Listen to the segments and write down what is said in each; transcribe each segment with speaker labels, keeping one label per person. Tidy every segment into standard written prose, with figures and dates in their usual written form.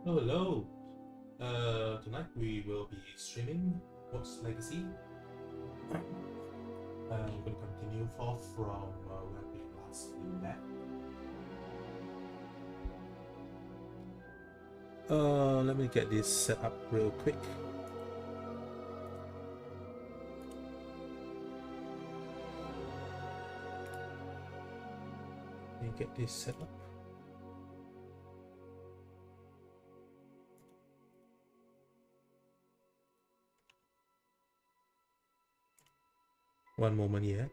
Speaker 1: Oh, hello. Tonight we will be streaming Hogwarts Legacy. We're going to continue forth from where we last left. Let me get this set up real quick. Let me get this set up. One moment here.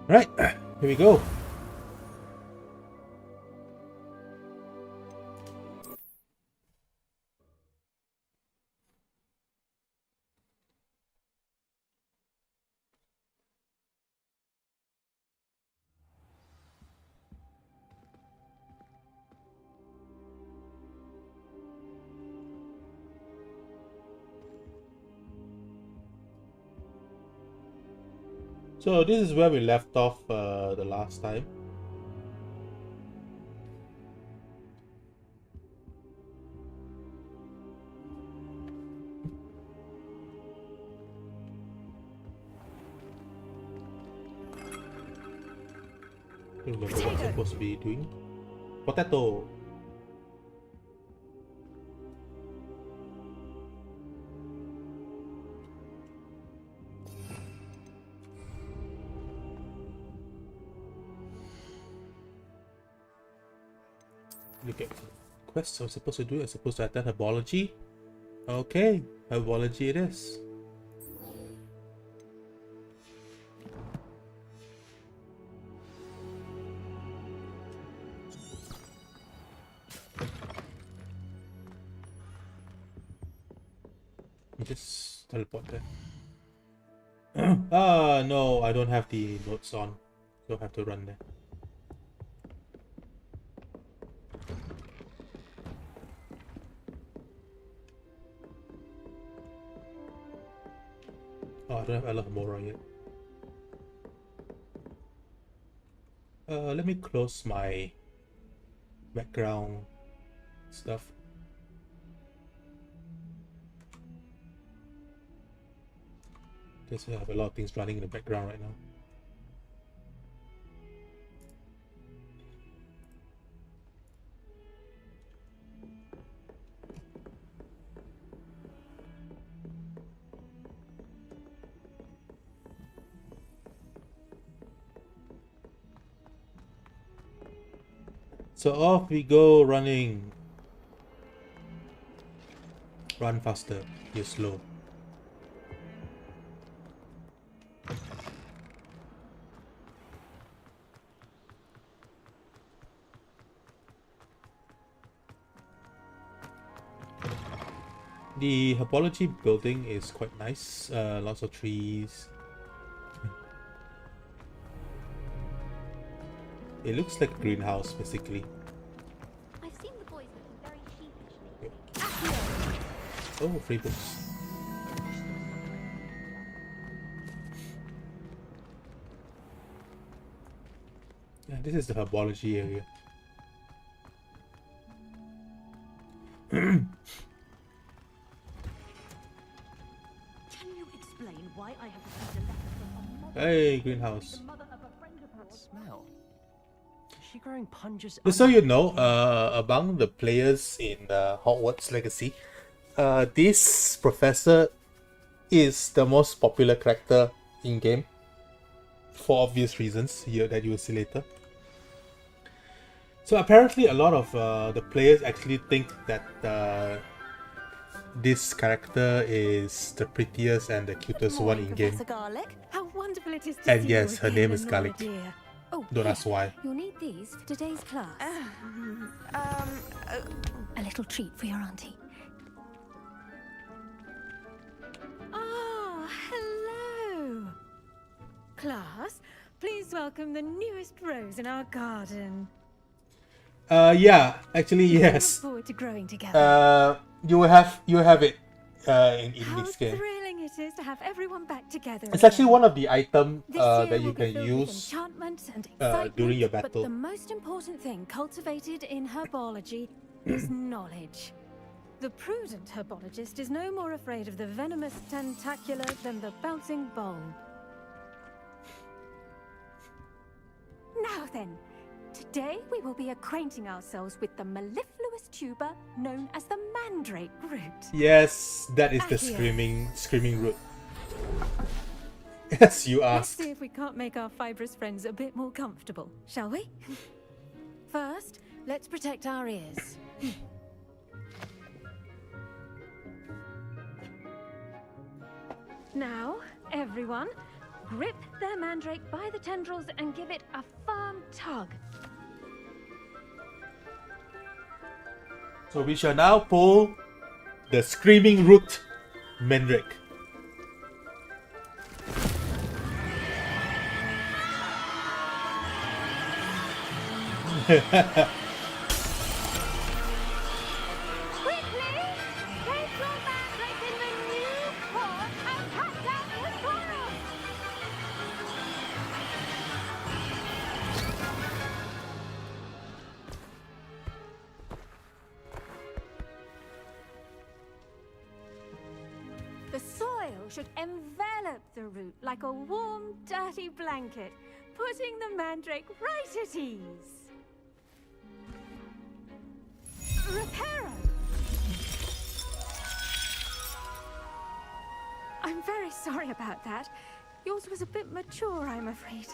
Speaker 1: Right, here we go. So this is where we left off the last time. I don't remember what I'm supposed to be doing. Potato. Look at quests I'm supposed to do. I'm supposed to attend herbology. Okay, herbology it is. Just teleport there. No, I don't have the notes on. So I have to run there. Oh, I don't have Alohomora yet. Let me close my background stuff. Just have a lot of things running in the background right now. So off we go running. Run faster, you're slow. The herbology building is quite nice, lots of trees. It looks like a greenhouse, basically.
Speaker 2: I've seen the boys looking very sheepish.
Speaker 1: Oh, free books. Yeah, this is the herbology area.
Speaker 3: Can you explain why I have received a letter from a mother?
Speaker 1: Hey, greenhouse.
Speaker 3: The mother of a friend of yours? Smell. Is she growing punges?
Speaker 1: Just so you know, among the players in Hogwarts Legacy, this professor is the most popular character in game, for obvious reasons that you will see later. So apparently, a lot of the players actually think that this character is the prettiest and the cutest one in game.
Speaker 3: Professor Garlic. How wonderful it is to
Speaker 1: And
Speaker 3: see
Speaker 1: yes,
Speaker 3: you
Speaker 1: her
Speaker 3: again,
Speaker 1: name is
Speaker 3: Lenora
Speaker 1: Garlic.
Speaker 3: dear. Oh,
Speaker 1: Don't
Speaker 3: here.
Speaker 1: ask why.
Speaker 2: You'll need these for today's class. A little treat for your auntie.
Speaker 3: Ah, hello. Class, please welcome the newest rose in our garden.
Speaker 1: Yeah, actually
Speaker 3: I look
Speaker 1: yes.
Speaker 3: forward to growing together.
Speaker 1: You will have it in
Speaker 3: How
Speaker 1: this game.
Speaker 3: thrilling it is to have everyone back together.
Speaker 1: It's actually
Speaker 3: again.
Speaker 1: one of the items
Speaker 3: This year
Speaker 1: that you
Speaker 3: will be
Speaker 1: can
Speaker 3: filled with
Speaker 1: use
Speaker 3: enchantment and excitement,
Speaker 1: during your
Speaker 3: But
Speaker 1: battle.
Speaker 3: the most important thing cultivated in herbology is knowledge. The prudent herbologist is no more afraid of the venomous tentacula than the bouncing bulb. Now then, today we will be acquainting ourselves with the mellifluous tuber known as the mandrake root.
Speaker 1: Yes, that is the
Speaker 3: Accio.
Speaker 1: screaming root. Yes, you
Speaker 3: Let's
Speaker 1: asked.
Speaker 3: see if we can't make our fibrous friends a bit more comfortable, shall we? First, let's protect our ears. Now, everyone, grip their mandrake by the tendrils and give it a firm tug.
Speaker 1: So we shall now pull the screaming root mandrake.
Speaker 2: Quickly! Take your mandrake in the new pot and cut down the soil!
Speaker 3: The soil should envelop the root like a warm, dirty blanket, putting the mandrake right at ease. Reparo! I'm very sorry about that. Yours was a bit mature, I'm afraid.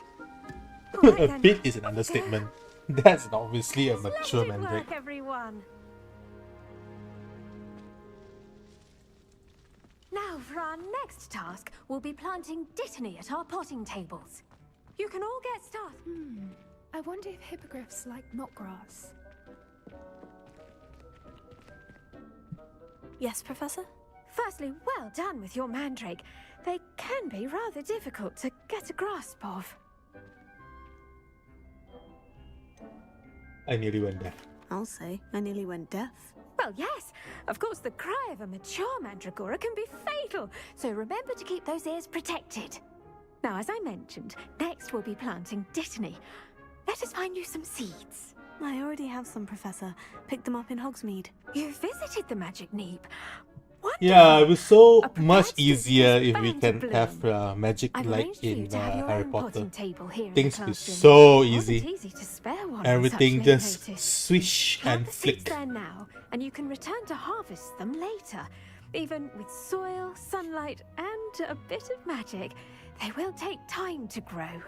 Speaker 3: All right
Speaker 1: A
Speaker 3: then.
Speaker 1: bit is an understatement. That's obviously a mature
Speaker 3: Splendid
Speaker 1: mandrake.
Speaker 3: work, everyone. Now, for our next task, we'll be planting dittany at our potting tables. You can all get started.
Speaker 2: I wonder if hippogriffs like knotgrass.
Speaker 4: Yes, Professor?
Speaker 3: Firstly, well done with your mandrake. They can be rather difficult to get a grasp of.
Speaker 1: I nearly went there.
Speaker 4: I'll say, I nearly went deaf.
Speaker 3: Well, yes, of course, the cry of a mature mandragora can be fatal, so remember to keep those ears protected. Now, as I mentioned, next we'll be planting dittany. Let us find you some seeds.
Speaker 4: I already have some, Professor. Picked them up in Hogsmeade.
Speaker 3: You visited the magic neep.
Speaker 1: Yeah, it was so
Speaker 3: A prepared
Speaker 1: much
Speaker 3: student
Speaker 1: easier
Speaker 3: is
Speaker 1: if we
Speaker 3: bound to
Speaker 1: can have
Speaker 3: bloom.
Speaker 1: magic
Speaker 3: I've
Speaker 1: like
Speaker 3: arranged for you
Speaker 1: in
Speaker 3: to have your
Speaker 1: Harry
Speaker 3: own
Speaker 1: Potter.
Speaker 3: potting table here in
Speaker 1: Things
Speaker 3: the
Speaker 1: be
Speaker 3: classroom.
Speaker 1: so
Speaker 3: It wasn't
Speaker 1: easy.
Speaker 3: easy to spare one on
Speaker 1: Everything
Speaker 3: such
Speaker 1: just
Speaker 3: notice.
Speaker 1: swish
Speaker 3: Plant
Speaker 1: and
Speaker 3: the seeds
Speaker 1: flick.
Speaker 3: there now, and you can return to harvest them later. Even with soil, sunlight, and a bit of magic, they will take time to grow.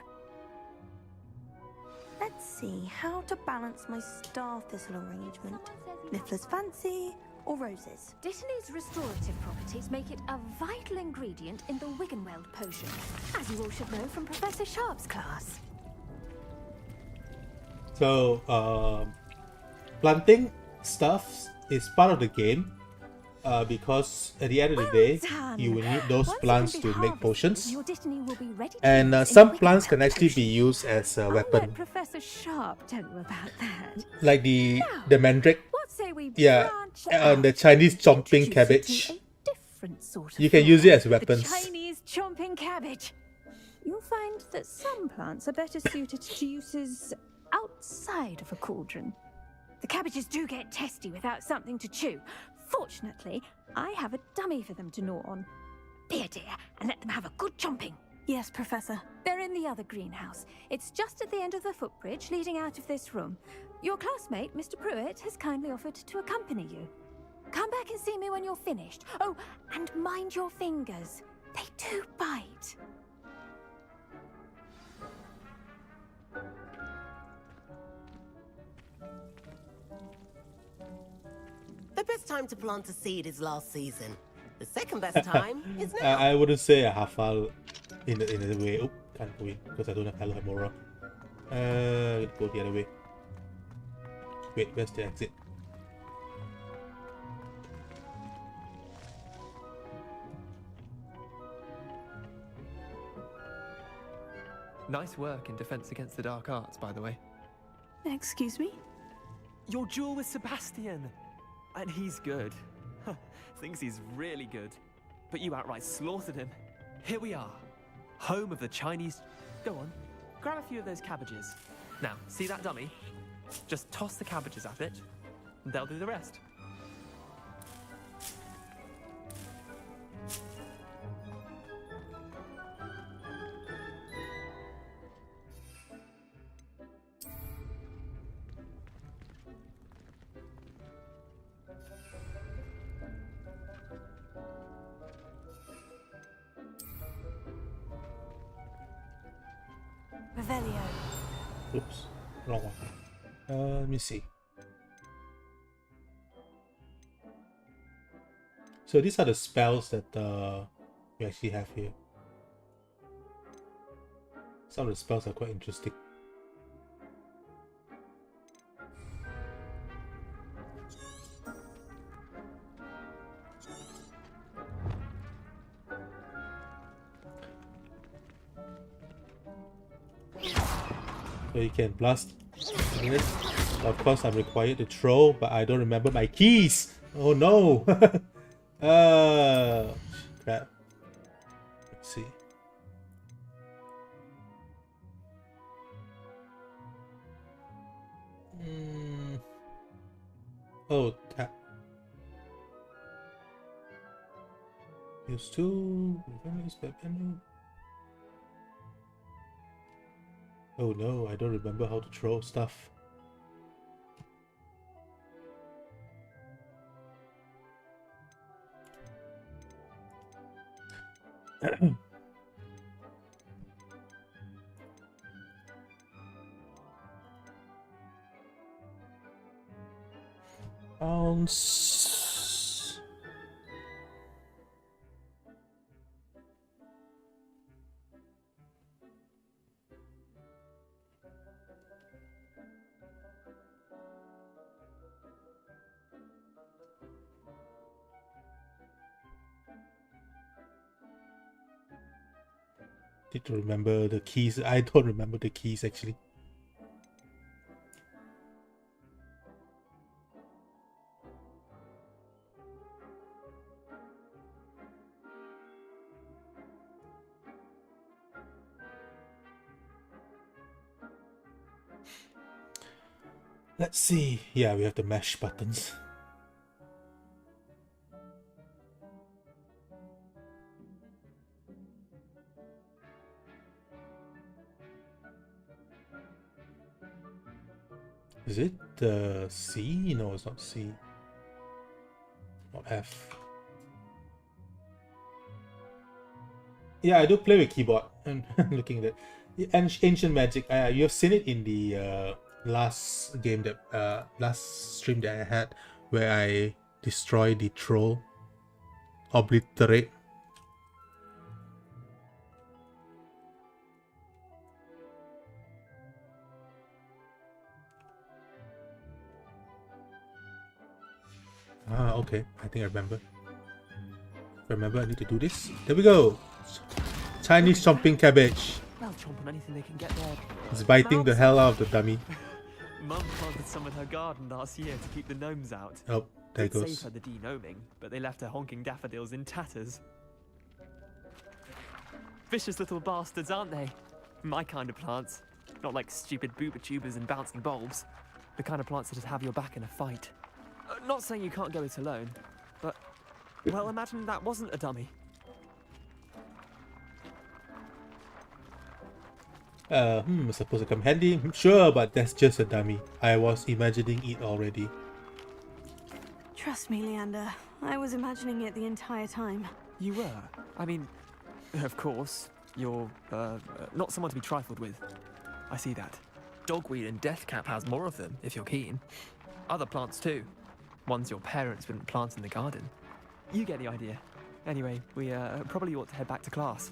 Speaker 4: Let's see, how to balance my star thistle arrangement. Niffler's fancy or roses?
Speaker 3: Dittany's restorative properties make it a vital ingredient in the Wiggenweld potion, as you all should know from Professor Sharp's class.
Speaker 1: So, planting stuff is part of the game because at the end of the day,
Speaker 3: done.
Speaker 1: you will need those
Speaker 3: Once it
Speaker 1: plants
Speaker 3: can
Speaker 1: to
Speaker 3: be
Speaker 1: make
Speaker 3: harvested,
Speaker 1: potions.
Speaker 3: your Dittany will be ready to
Speaker 1: And
Speaker 3: use in
Speaker 1: some
Speaker 3: Wiggenweld
Speaker 1: plants can actually be
Speaker 3: potions.
Speaker 1: used as a
Speaker 3: I'll
Speaker 1: weapon.
Speaker 3: let Professor Sharp tell you about that.
Speaker 1: Like the
Speaker 3: Now,
Speaker 1: mandrake.
Speaker 3: What say we
Speaker 1: Yeah,
Speaker 3: branch
Speaker 1: and the
Speaker 3: out
Speaker 1: Chinese
Speaker 3: and
Speaker 1: chomping
Speaker 3: introduce you
Speaker 1: cabbage.
Speaker 3: to a different sort of
Speaker 1: You can use it
Speaker 3: flora,
Speaker 1: as weapons.
Speaker 3: The Chinese chomping cabbage. You'll find that some plants are better suited to uses outside of a cauldron. The cabbages do get testy without something to chew. Fortunately, I have a dummy for them to gnaw on. Be a dear and let them have a good chomping.
Speaker 4: Yes, Professor.
Speaker 3: They're in the other greenhouse. It's just at the end of the footbridge leading out of this room. Your classmate, Mr. Pruitt, has kindly offered to accompany you. Come back and see me when you're finished. Oh, and mind your fingers. They do bite.
Speaker 5: best time to plant a seed is last season. The second best time is now.
Speaker 1: I wouldn't say a half-hour in a way. Oh, can't go in because I don't have Hello Hamora. Go the other way. Wait, where's the exit?
Speaker 6: Nice work in defense against the dark arts, by the way.
Speaker 4: Excuse me?
Speaker 6: Your duel with Sebastian! And he's good. Thinks he's really good. But you outright slaughtered him. Here we are. Home of the Chinese... Go on, grab a few of those cabbages. Now, see that dummy? Just toss the cabbages at it, and they'll do the rest.
Speaker 4: Revelio.
Speaker 1: Oops, wrong one. Let me see. So these are the spells that we actually have here. Some of the spells are quite interesting. So you can blast. Of course, I'm required to throw, but I don't remember my keys. Oh no! Crap. Let's see. Oh, tap. Use two. Oh no, I don't remember how to throw stuff. Bounce. Need to remember the keys. I don't remember the keys actually. Let's see. Yeah, we have the mesh buttons. Is it C? No, it's not C. Not F. Yeah, I do play with keyboard. And looking at it. Ancient Magic. You have seen it in the last game that last stream that I had, where I destroy the troll, obliterate. Ah, okay. I think I remember. Remember, I need to do this. There we go. Chinese chomping cabbage.
Speaker 6: They'll chomp on anything they can get there.
Speaker 1: It's biting the hell out of the dummy.
Speaker 6: Mum planted some in her garden last year to keep the gnomes out.
Speaker 1: Oh, there it
Speaker 6: It
Speaker 1: goes.
Speaker 6: saved her the de-gnoming, but they left her honking daffodils in tatters. Vicious little bastards, aren't they? My kind of plants. Not like stupid booba tubers and bouncing bulbs. The kind of plants that just have your back in a fight. Not saying you can't go it alone, but... Well, imagine that wasn't a dummy.
Speaker 1: Supposed to come handy? Sure, but that's just a dummy. I was imagining it already.
Speaker 4: Trust me, Leander. I was imagining it the entire time.
Speaker 6: You were? I mean, of course, you're, not someone to be trifled with. I see that. Dogweed and deathcap has more of them, if you're keen. Other plants too. ones your parents wouldn't plant in the garden. You get the idea. Anyway, we probably ought to head back to class.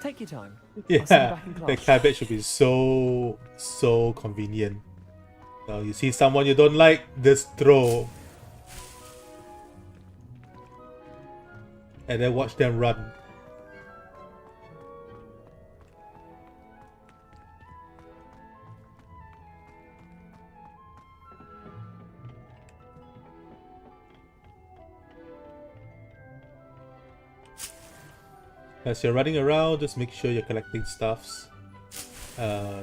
Speaker 6: Take your time. I'll see you
Speaker 1: Yeah,
Speaker 6: back in
Speaker 1: the
Speaker 6: class.
Speaker 1: cabbage would be so convenient. Now you see someone you don't like, just throw. And then watch them run. As you're running around, just make sure you're collecting stuffs.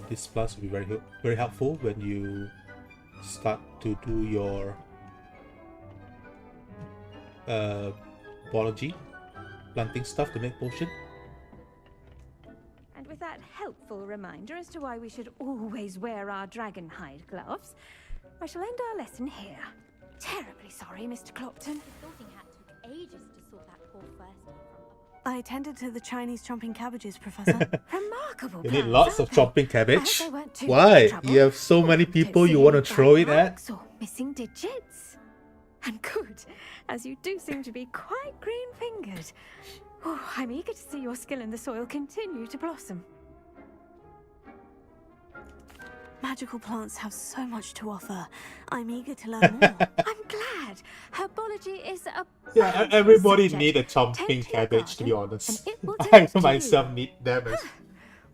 Speaker 1: This plus will be very helpful when you start to do your biology, planting stuff to make potion.
Speaker 3: And with that helpful reminder as to why we should always wear our dragon hide gloves, I shall end our lesson here. Terribly sorry, Mr. Clopton.
Speaker 2: The sorting hat took ages to sort that poor first year from.
Speaker 4: I attended to the Chinese chomping cabbages, Professor.
Speaker 3: Remarkable.
Speaker 1: You need
Speaker 3: plans,
Speaker 1: lots of
Speaker 3: aren't they?
Speaker 1: chopping
Speaker 3: I
Speaker 1: cabbage.
Speaker 3: hope they weren't too
Speaker 1: Why?
Speaker 3: much trouble.
Speaker 1: You have so many
Speaker 3: Don't
Speaker 1: people
Speaker 3: see
Speaker 1: you want to
Speaker 3: any
Speaker 1: throw it
Speaker 3: bite
Speaker 1: at?
Speaker 3: marks or missing digits. And good, as you do seem to be quite green-fingered. Oh, I'm eager to see your skill in the soil continue to blossom.
Speaker 4: Magical plants have so much to offer. I'm eager to learn more.
Speaker 3: I'm glad. Herbology is a
Speaker 1: Yeah,
Speaker 3: bountiful
Speaker 1: everybody
Speaker 3: subject.
Speaker 1: need a chomping
Speaker 3: Tend your
Speaker 1: cabbage, to be
Speaker 3: garden,
Speaker 1: honest.
Speaker 3: and it will
Speaker 1: I
Speaker 3: tend to
Speaker 1: myself
Speaker 3: you.
Speaker 1: need them as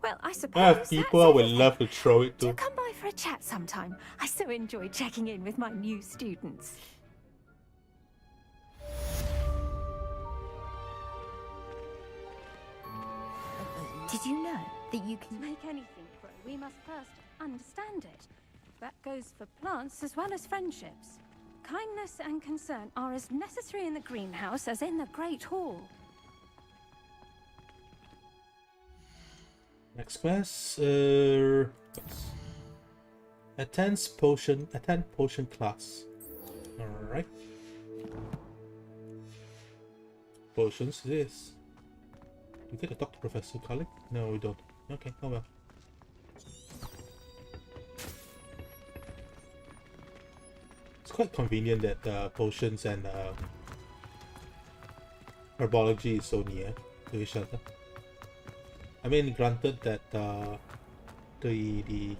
Speaker 3: Well, I suppose
Speaker 1: I have
Speaker 3: that's
Speaker 1: people I would
Speaker 3: everything.
Speaker 1: love to throw it
Speaker 3: Do
Speaker 1: to.
Speaker 3: come by for a chat sometime. I so enjoy checking in with my new students. Did you know that you can make anything grow? We must first understand it. That goes for plants as well as friendships. Kindness and concern are as necessary in the greenhouse as in the Great Hall.
Speaker 1: Next quest, attend potion class. Alright. Potions this. We get to talk to Professor Culling? No, we don't. Okay, oh well. It's quite convenient that potions and herbology is so near to each other. I mean, granted that the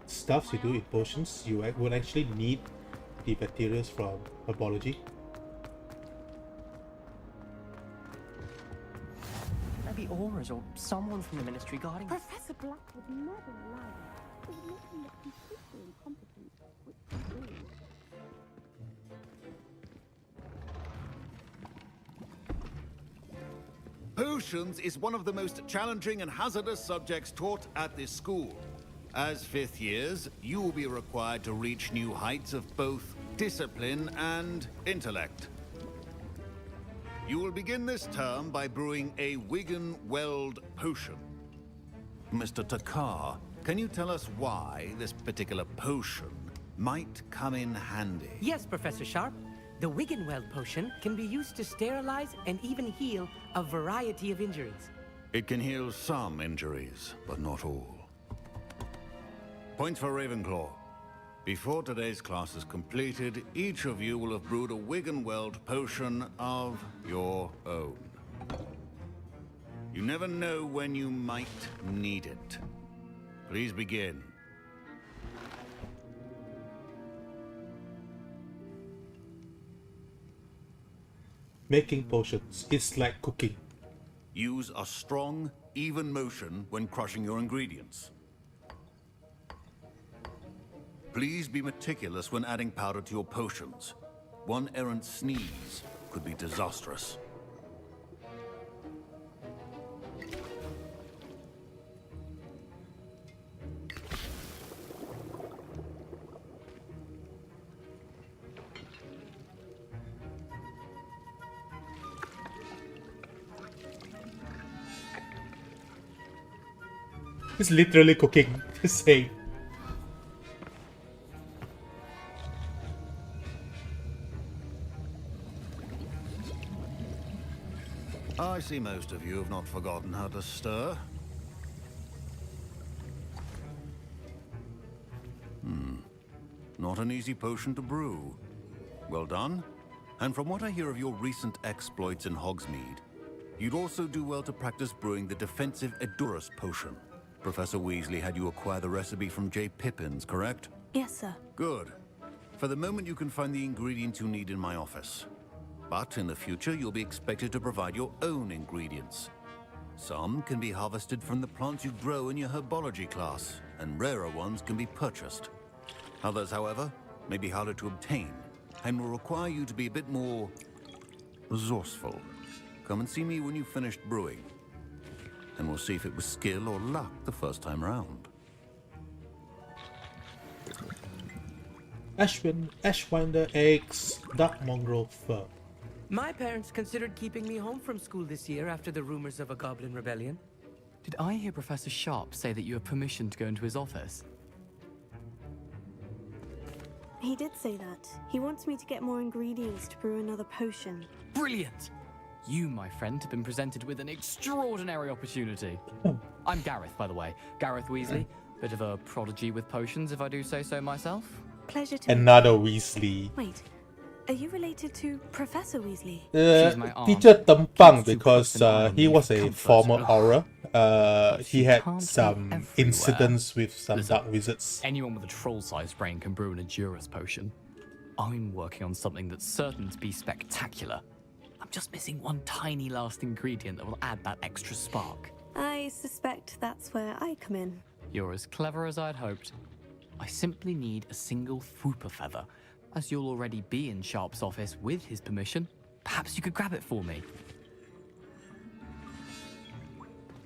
Speaker 1: stuffs you do in potions, you would actually need the materials from herbology.
Speaker 7: Maybe Aura's or someone from the Ministry guarding us.
Speaker 2: Professor Black would never allow it. It would make him look completely incompetent, which he is.
Speaker 8: Potions is one of the most challenging and hazardous subjects taught at this school. As fifth years, you will be required to reach new heights of both discipline and intellect. You will begin this term by brewing a Wigan-Weld potion. Mr. Takar, can you tell us why this particular potion might come in handy?
Speaker 9: Yes, Professor Sharp. The Wiggenweld potion can be used to sterilize and even heal a variety of injuries.
Speaker 8: It can heal some injuries, but not all. Points for Ravenclaw. Before today's class is completed, each of you will have brewed a Wiggenweld potion of your own. You never know when you might need it. Please begin.
Speaker 1: Making potions, it's like cooking.
Speaker 8: Use a strong, even motion when crushing your ingredients. Please be meticulous when adding powder to your potions. One errant sneeze could be disastrous.
Speaker 1: It's literally cooking. Just saying.
Speaker 8: I see most of you have not forgotten how to stir. Not an easy potion to brew. Well done. And from what I hear of your recent exploits in Hogsmeade, you'd also do well to practice brewing the defensive Edurus potion. Professor Weasley had you acquire the recipe from J. Pippins, correct?
Speaker 4: Yes, sir.
Speaker 8: Good. For the moment, you can find the ingredients you need in my office. But in the future, you'll be expected to provide your own ingredients. Some can be harvested from the plants you grow in your herbology class, and rarer ones can be purchased. Others, however, may be harder to obtain, and will require you to be a bit more resourceful. Come and see me when you've finished brewing, and we'll see if it was skill or luck the first time round.
Speaker 1: Ashwinder eggs, dark mongrel fur.
Speaker 9: My parents considered keeping me home from school this year after the rumors of a goblin rebellion.
Speaker 7: Did I hear Professor Sharp say that you have permission to go into his office?
Speaker 4: He did say that. He wants me to get more ingredients to brew another potion.
Speaker 7: Brilliant! You, my friend, have been presented with an extraordinary opportunity. I'm Gareth, by the way. Gareth Weasley. Bit of a prodigy with potions, if I do say so myself.
Speaker 4: Pleasure to
Speaker 1: Another Weasley.
Speaker 4: Wait, are you related to Professor Weasley?
Speaker 7: She's my aunt.
Speaker 1: Teacher Tempang,
Speaker 7: Kids who
Speaker 1: because
Speaker 7: put an eye on
Speaker 1: he
Speaker 7: me
Speaker 1: was
Speaker 7: for
Speaker 1: a
Speaker 7: comfort.
Speaker 1: former aura. He
Speaker 7: she
Speaker 1: had
Speaker 7: can't be
Speaker 1: some
Speaker 7: everywhere.
Speaker 1: incidents with some
Speaker 7: Listen,
Speaker 1: dark wizards.
Speaker 7: Anyone with a troll-sized brain can brew an Edurus potion. I'm working on something that's certain to be spectacular. I'm just missing one tiny last ingredient that will add that extra spark.
Speaker 4: I suspect that's where I come in.
Speaker 7: You're as clever as I'd hoped. I simply need a single Fooper feather. As you'll already be in Sharp's office with his permission, perhaps you could grab it for me.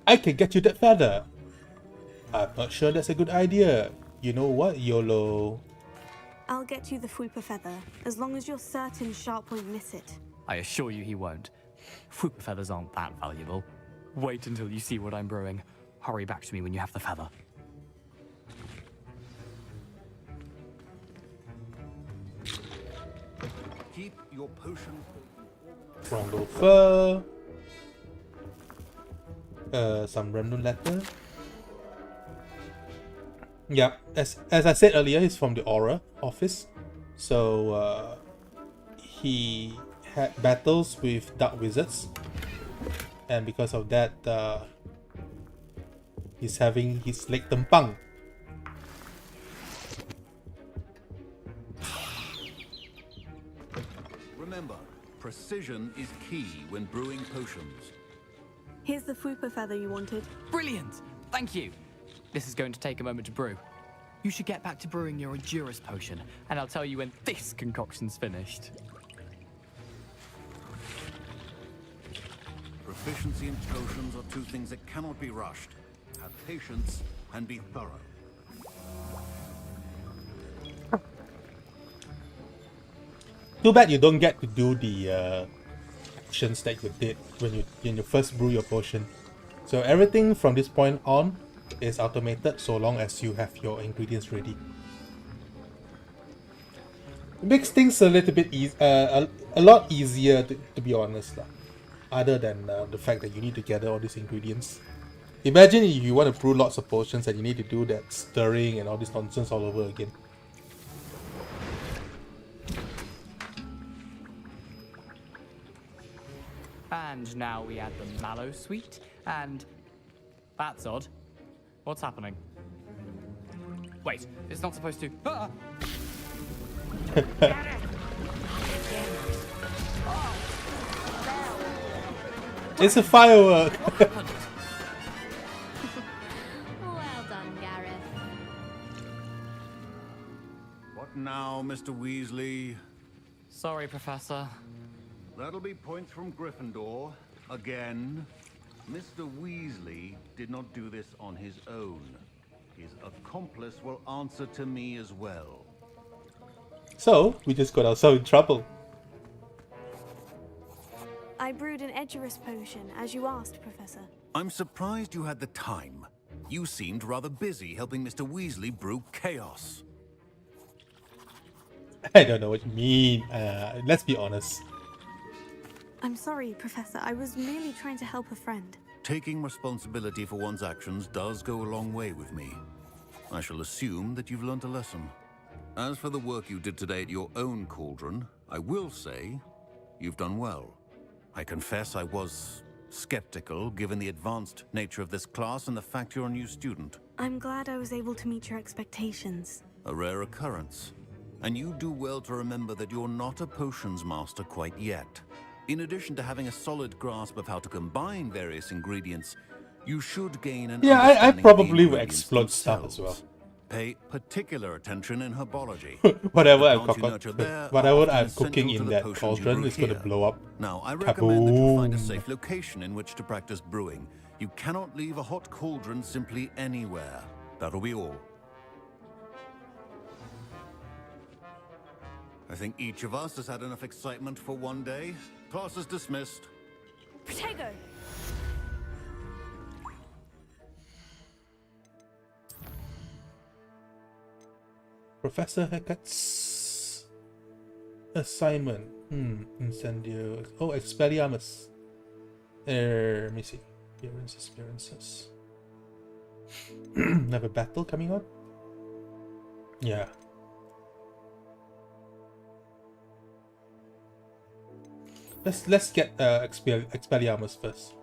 Speaker 1: I can get you that feather. I'm not sure that's a good idea. You know what, YOLO?
Speaker 4: I'll get you the Fwooper feather, as long as you're certain Sharp won't miss it.
Speaker 7: I assure you he won't. Fooper feathers aren't that valuable. Wait until you see what I'm brewing. Hurry back to me when you have the feather.
Speaker 8: Keep your potion.
Speaker 1: Mongrel fur. Some random letter. Yeah, as I said earlier, he's from the Aura office. So he had battles with dark wizards, and because of that, he's having his leg tempang.
Speaker 8: Remember, precision is key when brewing potions.
Speaker 4: Here's the Fwooper feather you wanted.
Speaker 7: Brilliant! Thank you! This is going to take a moment to brew. You should get back to brewing your Edurus potion, and I'll tell you when this concoction's finished.
Speaker 8: Proficiency in potions are two things that cannot be rushed. Have patience and be thorough.
Speaker 1: Too bad you don't get to do the actions that you did when you first brew your potion. So everything from this point on is automated so long as you have your ingredients ready. It makes things a little bit a lot easier to be honest, other than the fact that you need to gather all these ingredients. Imagine if you want to brew lots of potions and you need to do that stirring and all this nonsense all over again.
Speaker 7: And now we add the mallow sweet, and... That's odd. What's happening? Wait, it's not supposed to... Ah!
Speaker 1: It's a firework!
Speaker 2: Well done, Gareth.
Speaker 8: What now, Mr. Weasley?
Speaker 7: Sorry, Professor.
Speaker 8: That'll be points from Gryffindor. Again. Mr. Weasley did not do this on his own. His accomplice will answer to me as well.
Speaker 1: So, we just got ourselves in trouble.
Speaker 4: I brewed an Edurus potion, as you asked, Professor.
Speaker 8: I'm surprised you had the time. You seemed rather busy helping Mr. Weasley brew chaos.
Speaker 1: I don't know what you mean. Let's be honest.
Speaker 4: I'm sorry, Professor. I was merely trying to help a friend.
Speaker 8: Taking responsibility for one's actions does go a long way with me. I shall assume that you've learnt a lesson. As for the work you did today at your own cauldron, I will say you've done well. I confess I was skeptical given the advanced nature of this class and the fact you're a new student.
Speaker 4: I'm glad I was able to meet your expectations.
Speaker 8: A rare occurrence. And you do well to remember that you're not a potions master quite yet. In addition to having a solid grasp of how to combine various ingredients, you should gain an
Speaker 1: Yeah, I
Speaker 8: understanding of the
Speaker 1: probably will
Speaker 8: ingredients
Speaker 1: explode stuff as well.
Speaker 8: themselves. Pay particular attention in herbology.
Speaker 1: Whatever
Speaker 8: The
Speaker 1: I'm
Speaker 8: plants you
Speaker 1: cooking,
Speaker 8: nurture there
Speaker 1: whatever
Speaker 8: are
Speaker 1: I'm
Speaker 8: often
Speaker 1: cooking
Speaker 8: essential
Speaker 1: in
Speaker 8: to the
Speaker 1: that
Speaker 8: potions you
Speaker 1: cauldron
Speaker 8: brew
Speaker 1: is going to
Speaker 8: here.
Speaker 1: blow up.
Speaker 8: Now, I recommend that you find a
Speaker 1: Kaboom.
Speaker 8: safe location in which to practice brewing. You cannot leave a hot cauldron simply anywhere. That'll be all. I think each of us has had enough excitement for one day. Class is dismissed.
Speaker 3: Protego!
Speaker 1: Professor Hackett's assignment. Incendio. Oh, Expelliarmus. Let me see. Appearances. Have a battle coming on? Yeah. Let's get Expelliarmus first.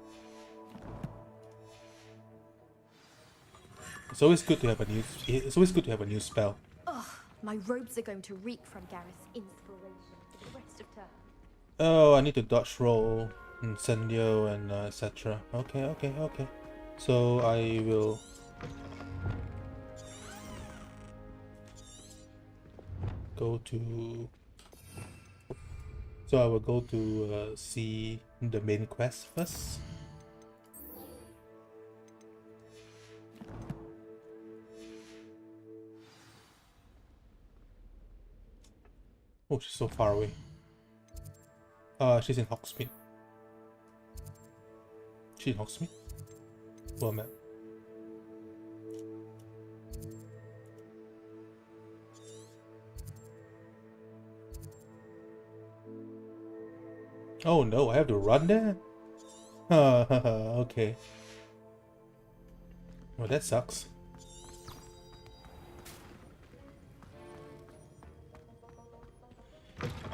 Speaker 1: It's always good to have a new spell.
Speaker 2: Ugh, my robes are going to reek from Gareth's inspiration for the rest of term.
Speaker 1: Oh, I need to dodge roll, incendio, and etc. Okay. So I will go to. So I will go to see the main quest first. Oh, she's so far away. She's in Hogsmeade. She's in Hogsmeade? Well, map. Oh no, I have to run there? Okay. Well, that sucks.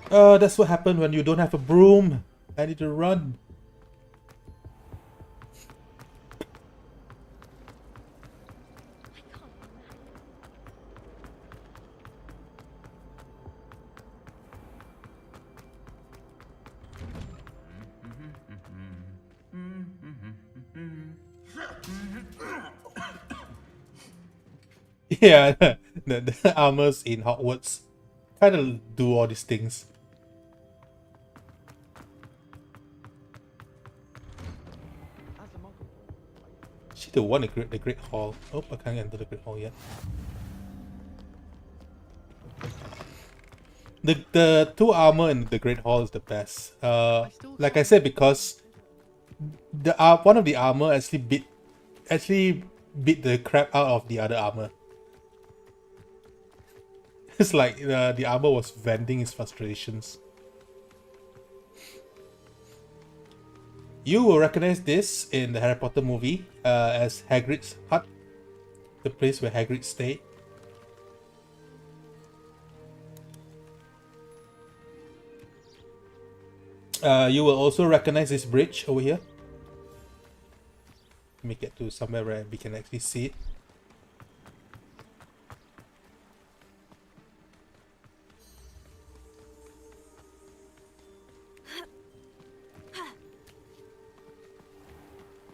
Speaker 1: That's what happened when you don't have a broom. I need to run. Yeah, the armors in Hogwarts kind of do all these things. She the one the Great Hall. Oh, I can't enter the Great Hall yet. The two armor in the Great Hall is the best. Like I said, because the one of the armor actually beat the crap out of the other armor. It's like the armor was venting his frustrations. You will recognize this in the Harry Potter movie as Hagrid's hut, the place where Hagrid stayed. You will also recognize this bridge over here. Let me get to somewhere where we can actually see it.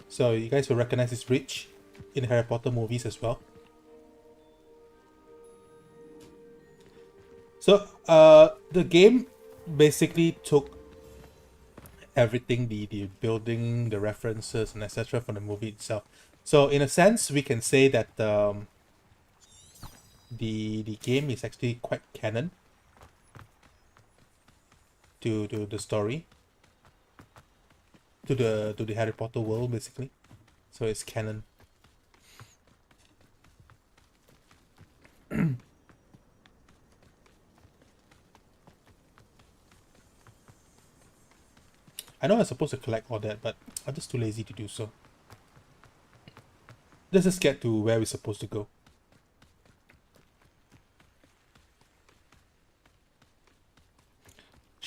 Speaker 1: So you guys will recognize this bridge in Harry Potter movies as well. So the game basically took everything, the building, the references, and etc. from the movie itself. So in a sense, we can say that the game is actually quite canon to the story, to the Harry Potter world, basically. So it's canon. I know I'm supposed to collect all that, but I'm just too lazy to do so. Let's just get to where we're supposed to go.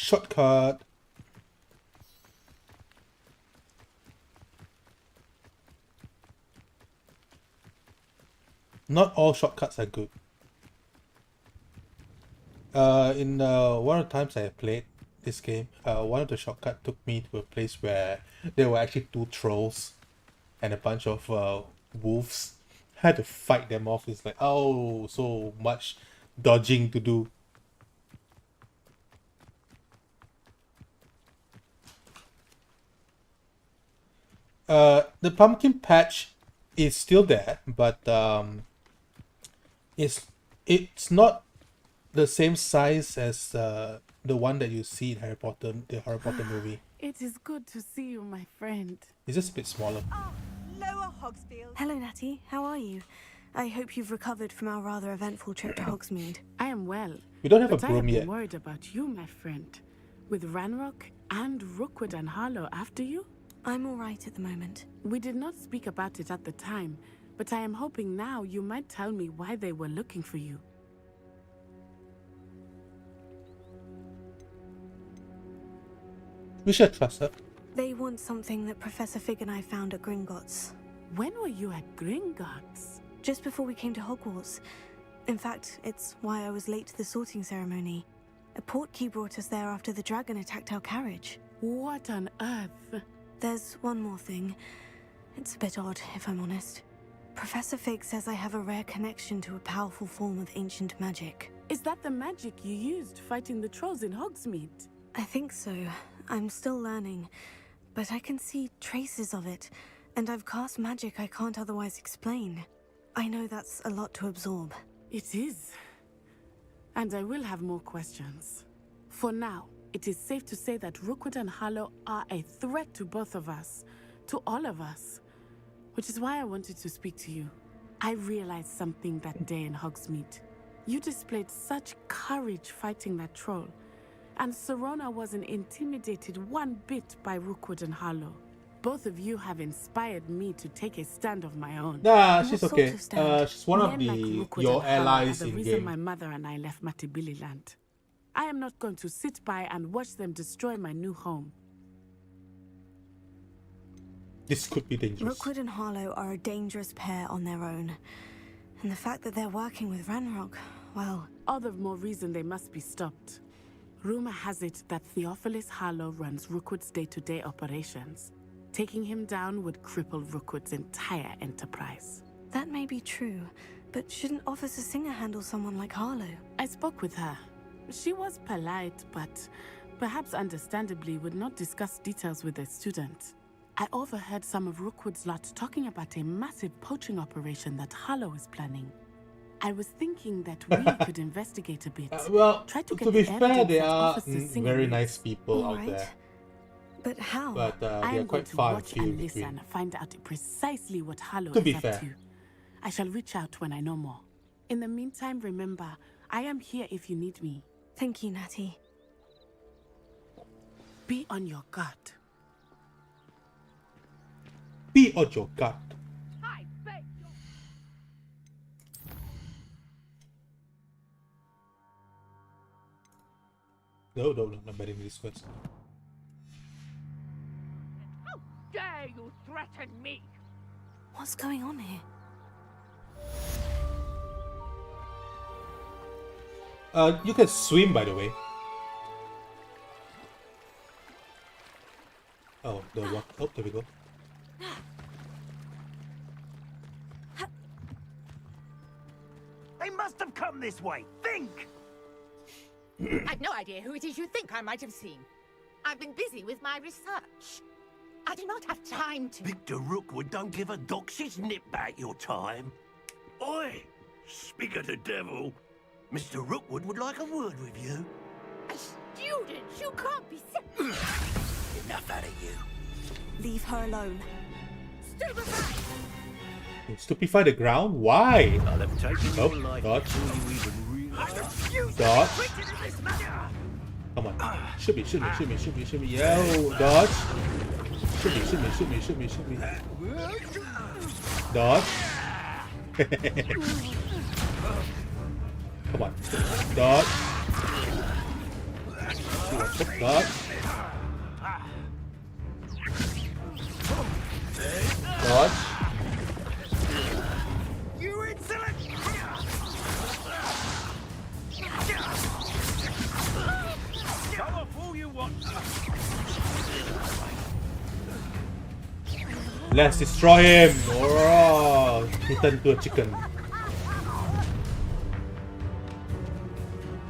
Speaker 1: Shortcut. Not all shortcuts are good. In one of the times I played this game, one of the shortcuts took me to a place where there were actually 2 trolls and a bunch of wolves. I had to fight them off. It's like, oh, so much dodging to do. The pumpkin patch is still there, but it's not the same size as the one that you see in Harry Potter, the Harry Potter movie.
Speaker 10: It is good to see you, my friend.
Speaker 1: It's just a bit smaller.
Speaker 2: Lower Hogsfield.
Speaker 4: Hello, Natty. How are you? I hope you've recovered from our rather eventful trip to Hogsmeade.
Speaker 10: I am well.
Speaker 1: We don't have a
Speaker 10: but I have
Speaker 1: broom
Speaker 10: been
Speaker 1: yet.
Speaker 10: worried about you, my friend. With Ranrock and Rookwood and Harlow after you?
Speaker 4: I'm all right at the moment.
Speaker 10: We did not speak about it at the time, but I am hoping now you might tell me why they were looking for you.
Speaker 1: We should trust her.
Speaker 4: They want something that Professor Fig and I found at Gringotts.
Speaker 10: When were you at Gringotts?
Speaker 4: Just before we came to Hogwarts. In fact, it's why I was late to the sorting ceremony. A portkey brought us there after the dragon attacked our carriage.
Speaker 10: What on earth?
Speaker 4: There's one more thing. It's a bit odd, if I'm honest. Professor Fig says I have a rare connection to a powerful form of ancient magic.
Speaker 10: Is that the magic you used fighting the trolls in Hogsmeade?
Speaker 4: I think so. I'm still learning, but I can see traces of it, and I've cast magic I can't otherwise explain. I know that's a lot to absorb.
Speaker 10: It is. And I will have more questions. For now, it is safe to say that Rookwood and Harlow are a threat to both of us, to all of us. Which is why I wanted to speak to you. I realized something that day in Hogsmeade. You displayed such courage fighting that troll, and Serona wasn't intimidated one bit by Rookwood and Harlow. Both of you have inspired me to take a stand of my own.
Speaker 1: Nah,
Speaker 4: What
Speaker 1: she's
Speaker 4: sort
Speaker 1: okay.
Speaker 4: of stand?
Speaker 1: She's one of
Speaker 10: Men like
Speaker 1: the
Speaker 10: Rookwood
Speaker 1: your
Speaker 10: and Harlow
Speaker 1: allies
Speaker 10: are the
Speaker 1: in
Speaker 10: reason
Speaker 1: game.
Speaker 10: my mother and I left Matibili Land. I am not going to sit by and watch them destroy my new home.
Speaker 1: This could be dangerous.
Speaker 4: Rookwood and Harlow are a dangerous pair on their own. And the fact that they're working with Ranrock, well...
Speaker 10: All the more reason they must be stopped. Rumor has it that Theophilus Harlow runs Rookwood's day-to-day operations. Taking him down would cripple Rookwood's entire enterprise.
Speaker 4: That may be true, but shouldn't Officer Singer handle someone like Harlow?
Speaker 10: I spoke with her. She was polite, but perhaps understandably would not discuss details with a student. I overheard some of Rookwood's lot talking about a massive poaching operation that Harlow is planning. I was thinking that we could investigate a bit.
Speaker 1: Well,
Speaker 10: Try to
Speaker 1: to
Speaker 10: get
Speaker 1: be
Speaker 10: the
Speaker 1: fair,
Speaker 10: evidence
Speaker 1: they
Speaker 10: that
Speaker 1: are
Speaker 10: Officer Singer
Speaker 1: very
Speaker 10: needs.
Speaker 1: nice people out
Speaker 4: Alright.
Speaker 1: there.
Speaker 4: But how?
Speaker 1: But
Speaker 10: I
Speaker 1: they are
Speaker 10: am going
Speaker 1: quite
Speaker 10: to
Speaker 1: far and
Speaker 10: watch
Speaker 1: few in
Speaker 10: and
Speaker 1: between.
Speaker 10: listen, find out precisely what Harlow
Speaker 1: To be
Speaker 10: is up
Speaker 1: fair.
Speaker 10: to. I shall reach out when I know more. In the meantime, remember, I am here if you need me.
Speaker 4: Thank you, Natty.
Speaker 10: Be on your guard.
Speaker 1: Be on your guard.
Speaker 2: I beg your...
Speaker 1: No, not betting this question.
Speaker 2: How dare you threaten me?
Speaker 4: What's going on here?
Speaker 1: You can swim, by the way. Oh, the water. Oh, there we go.
Speaker 11: They must have come this way. Think!
Speaker 5: I've no idea who it is you think I might have seen. I've been busy with my research. I do not have time to...
Speaker 11: Victor Rookwood don't give a doxy's nip back your time. Oi! Speak of the devil. Mr. Rookwood would like a word with you.
Speaker 2: A student! You can't be sick!
Speaker 11: Enough out of you.
Speaker 4: Leave her alone.
Speaker 2: Stupefy!
Speaker 1: Stupefy the ground? Why?
Speaker 11: I'll have taken
Speaker 1: Oh,
Speaker 11: your life
Speaker 1: dodge.
Speaker 11: before you even realize.
Speaker 1: Dodge. Come on. Shoot me. Yo, dodge. Shoot me. Dodge. Come on. Dodge. Dodge. Dodge.
Speaker 11: You insolent! Go off all you want.
Speaker 1: Let's destroy him. Oh, he turned into a chicken.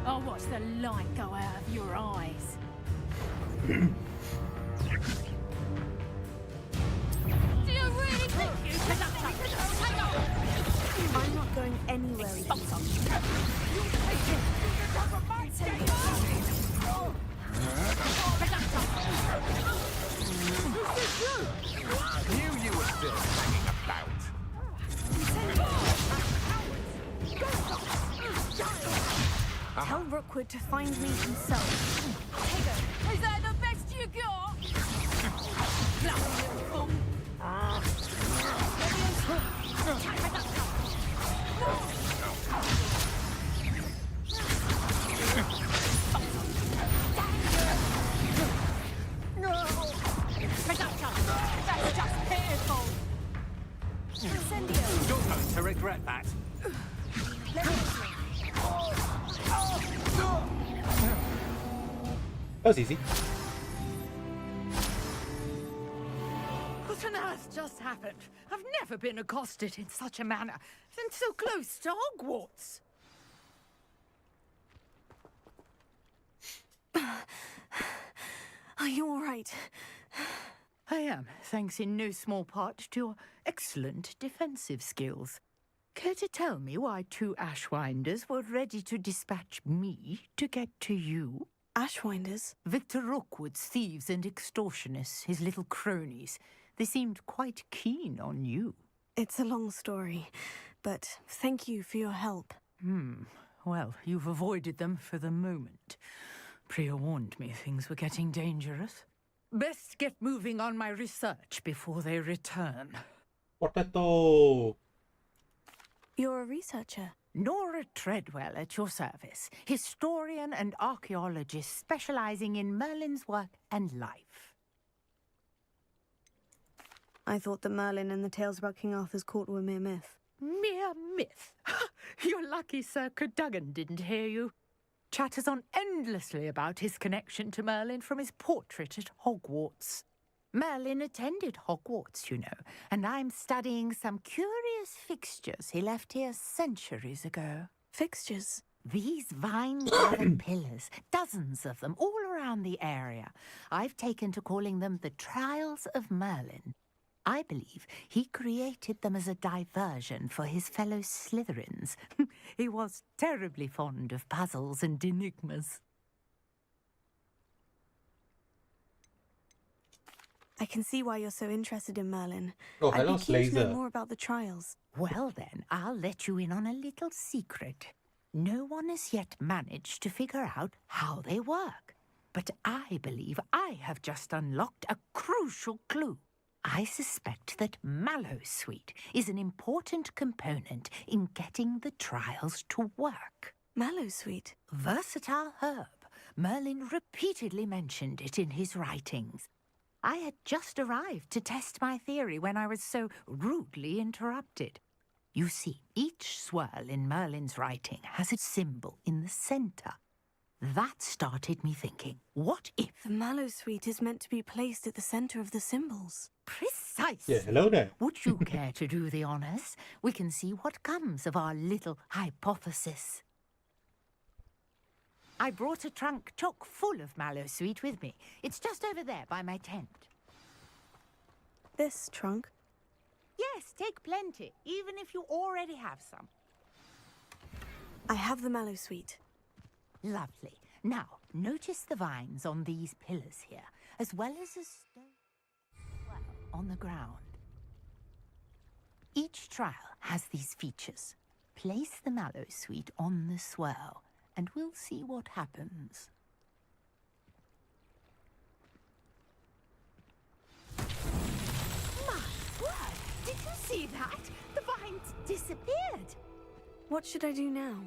Speaker 3: I'll watch the light go out of your eyes.
Speaker 2: Do you really think you can hang on?
Speaker 4: I'm not going anywhere with
Speaker 11: Knew you were still hanging about.
Speaker 4: Tell Rookwood to find me himself.
Speaker 2: Is that the best you got? Bloody little fool. That's just pitiful.
Speaker 11: You're going to regret that.
Speaker 1: That was easy.
Speaker 5: What on earth just happened? I've never been accosted in such a manner, and so close to Hogwarts.
Speaker 4: Are you all right?
Speaker 5: I am, thanks in no small part to your excellent defensive skills. Care to tell me why two Ashwinders were ready to dispatch me to get to you?
Speaker 4: Ashwinders?
Speaker 5: Victor Rookwood's thieves and extortionists, his little cronies. They seemed quite keen on you.
Speaker 4: It's a long story, but thank you for your help.
Speaker 5: Well, you've avoided them for the moment. Priya warned me things were getting dangerous. Best get moving on my research before they return.
Speaker 1: Potato.
Speaker 4: You're a researcher.
Speaker 5: Nora Treadwell at your service, historian and archaeologist specializing in Merlin's work and life.
Speaker 4: I thought that Merlin and the tales about King Arthur's court were mere myth.
Speaker 5: Mere myth? You're lucky Sir Cadogan didn't hear you. Chatters on endlessly about his connection to Merlin from his portrait at Hogwarts. Merlin attended Hogwarts, you know, and I'm studying some curious fixtures he left here centuries ago.
Speaker 4: Fixtures?
Speaker 5: These vine-covered pillars, dozens of them, all around the area. I've taken to calling them the Trials of Merlin. I believe he created them as a diversion for his fellow Slytherins. He was terribly fond of puzzles and enigmas.
Speaker 4: I can see why you're so interested in Merlin.
Speaker 1: Oh,
Speaker 4: I'd
Speaker 1: hello,
Speaker 4: be keen to know
Speaker 1: Slazer.
Speaker 4: more about the trials.
Speaker 5: Well then, I'll let you in on a little secret. No one has yet managed to figure out how they work. But I believe I have just unlocked a crucial clue. I suspect that Mallowsweet is an important component in getting the trials to work.
Speaker 4: Mallowsweet?
Speaker 5: Versatile herb. Merlin repeatedly mentioned it in his writings. I had just arrived to test my theory when I was so rudely interrupted. You see, each swirl in Merlin's writing has a symbol in the centre. That started me thinking, what if...
Speaker 4: The Mallowsweet is meant to be placed at the centre of the symbols.
Speaker 5: Precisely.
Speaker 1: Yeah, hello there.
Speaker 5: Would you care to do the honours? We can see what comes of our little hypothesis. I brought a trunk chock full of Mallowsweet with me. It's just over there by my tent.
Speaker 4: This trunk?
Speaker 5: Yes, take plenty, even if you already have some.
Speaker 4: I have the Mallowsweet.
Speaker 5: Lovely. Now, notice the vines on these pillars here, as well as a stone swell on the ground. Each trial has these features. Place the Mallowsweet on the swirl, and we'll see what happens. My word! Did you see that? The vines disappeared.
Speaker 4: What should I do now?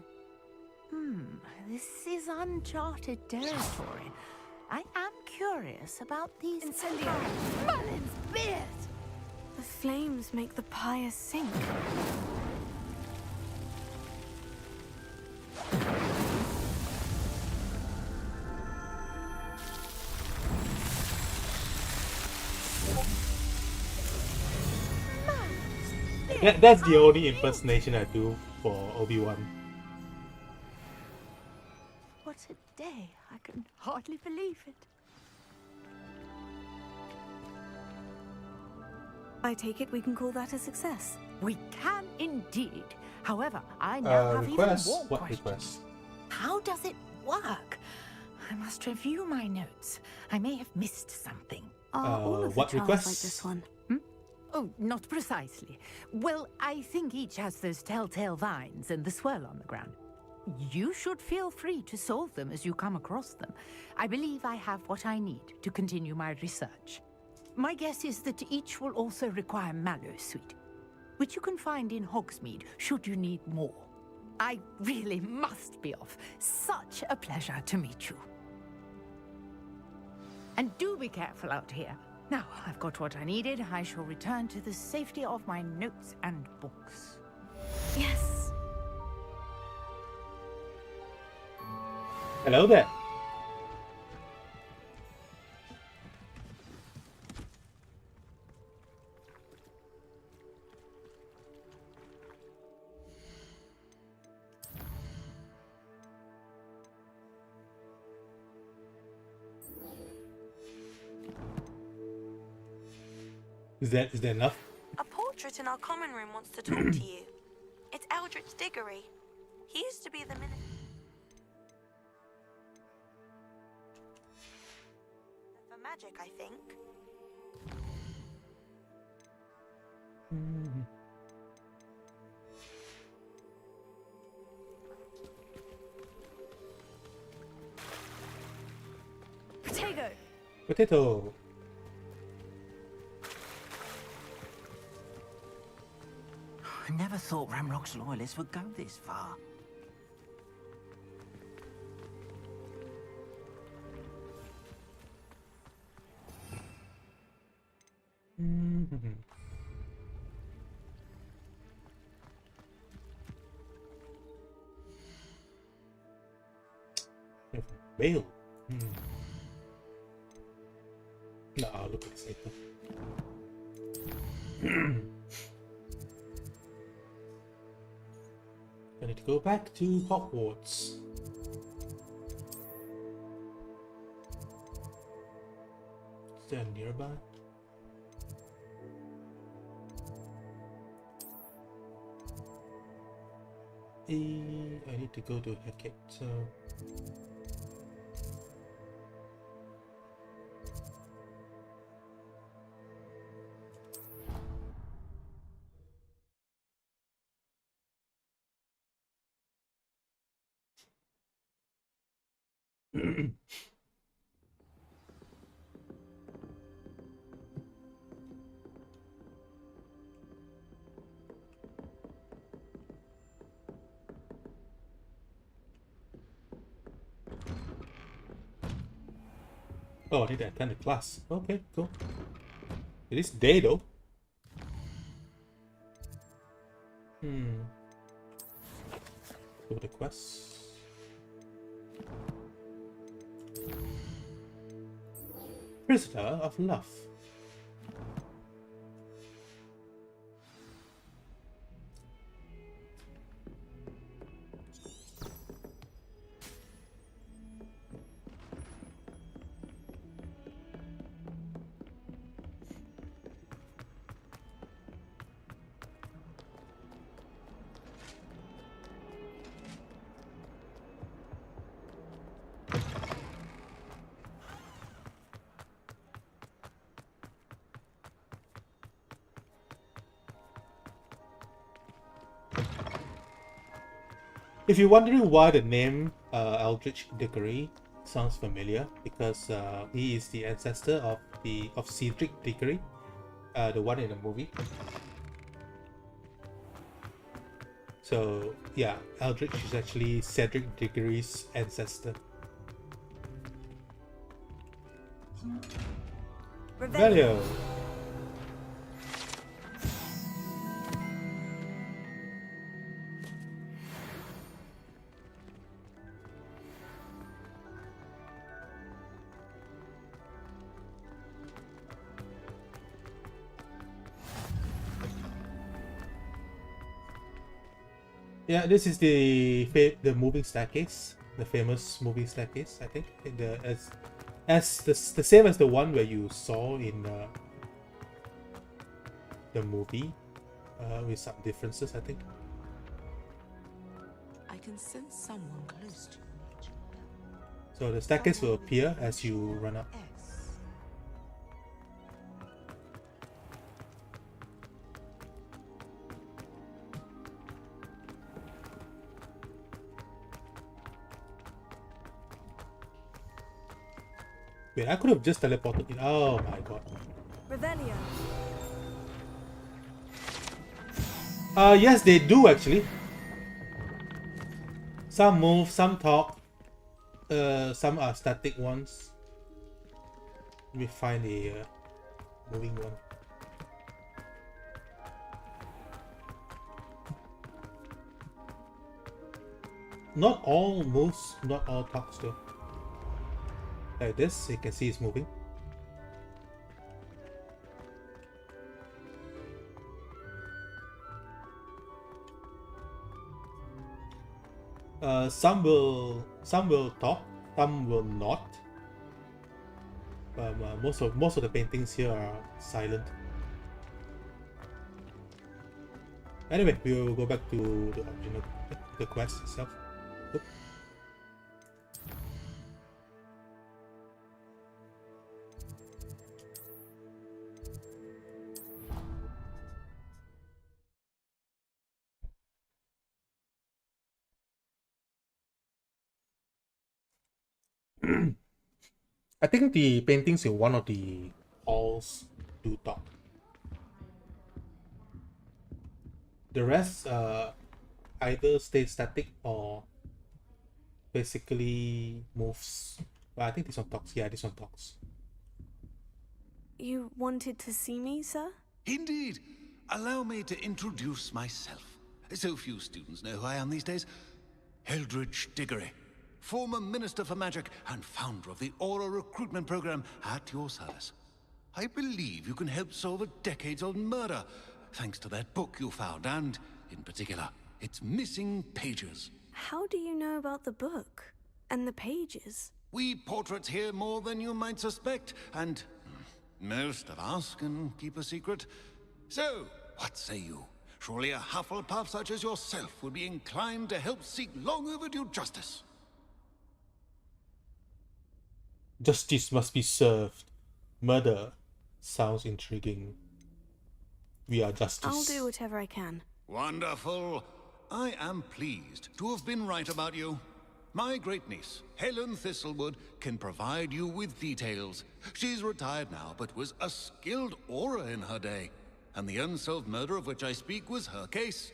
Speaker 5: This is uncharted territory. I am curious about these
Speaker 4: Incendio!
Speaker 3: Mullins, beard!
Speaker 4: The flames make the pyre sink.
Speaker 1: That's the only impersonation I do for Obi-Wan.
Speaker 5: What a day. I can hardly believe it.
Speaker 4: I take it we can call that a success.
Speaker 5: We can indeed. However, I now have even
Speaker 1: Request?
Speaker 5: more
Speaker 1: What
Speaker 5: questions.
Speaker 1: request?
Speaker 5: How does it work? I must review my notes. I may have missed something.
Speaker 4: Are all of the
Speaker 1: what
Speaker 4: trials like
Speaker 1: requests?
Speaker 4: this one?
Speaker 5: Oh, not precisely. Well, I think each has those telltale vines and the swirl on the ground. You should feel free to solve them as you come across them. I believe I have what I need to continue my research. My guess is that each will also require mallow sweet, which you can find in Hogsmeade should you need more. I really must be off. Such a pleasure to meet you. And do be careful out here. Now, I've got what I needed. I shall return to the safety of my notes and books.
Speaker 4: Yes.
Speaker 1: Hello there. Is that enough?
Speaker 4: A portrait in our common room wants to talk to you. It's Eldritch Diggory. He used to be the minister for magic, I think.
Speaker 3: Potato!
Speaker 1: Potato.
Speaker 11: I never thought Ramrock's loyalists would go this far.
Speaker 1: Veil. No, look at this later. I need to go back to Hogwarts. Is there nearby? I need to go to Hecate, so... Oh, I need to attend the class. Okay, cool. It is day though. Go to quests. Prisoner of Love. If you're wondering why the name Eldritch Diggory sounds familiar, because he is the ancestor of Cedric Diggory, the one in the movie. So yeah, Eldritch is actually Cedric Diggory's ancestor. Revelio. Yeah, this is the moving staircase, the famous moving staircase. I think the same as the one where you saw in the movie, with some differences. I think.
Speaker 12: I can sense someone close to me.
Speaker 1: So the staircase will appear as you run up. Wait, I could have just teleported in. Oh my god.
Speaker 3: Revelio.
Speaker 1: Yes, they do actually. Some move, some talk. Some are static ones. Let me find a moving one. Not all moves, not all talks though. Like this, you can see it's moving. Some will talk, some will not. Most of the paintings here are silent. Anyway, we'll go back to the original, the quest itself. Oop. I think the paintings in one of the halls do talk. The rest either stay static or basically moves. But I think this one talks. Yeah, this one talks.
Speaker 4: You wanted to see me, sir?
Speaker 8: Indeed. Allow me to introduce myself. So few students know who I am these days. Eldridge Diggory, former Minister for Magic and founder of the Aura Recruitment Program at your service. I believe you can help solve a decades-old murder, thanks to that book you found, and, in particular, its missing pages.
Speaker 4: How do you know about the book? And the pages?
Speaker 8: We portraits hear more than you might suspect, and most of us can keep a secret. So, what say you? Surely a Hufflepuff such as yourself would be inclined to help seek long overdue justice.
Speaker 1: Justice must be served. Murder sounds intriguing. We are justice.
Speaker 4: I'll do whatever I can.
Speaker 8: Wonderful. I am pleased to have been right about you. My great-niece, Helen Thistlewood, can provide you with details. She's retired now, but was a skilled aura in her day. And the unsolved murder of which I speak was her case.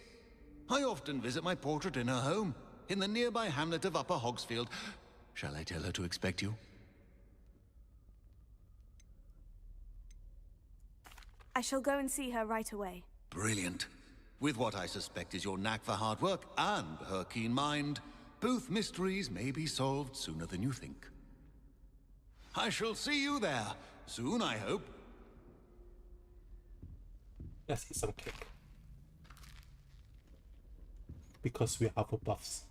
Speaker 8: I often visit my portrait in her home, in the nearby hamlet of Upper Hogsfield. Shall I tell her to expect you?
Speaker 4: I shall go and see her right away.
Speaker 8: Brilliant. With what I suspect is your knack for hard work and her keen mind, both mysteries may be solved sooner than you think. I shall see you there, soon I hope.
Speaker 1: Let's eat some cake. Because we're Hufflepuffs.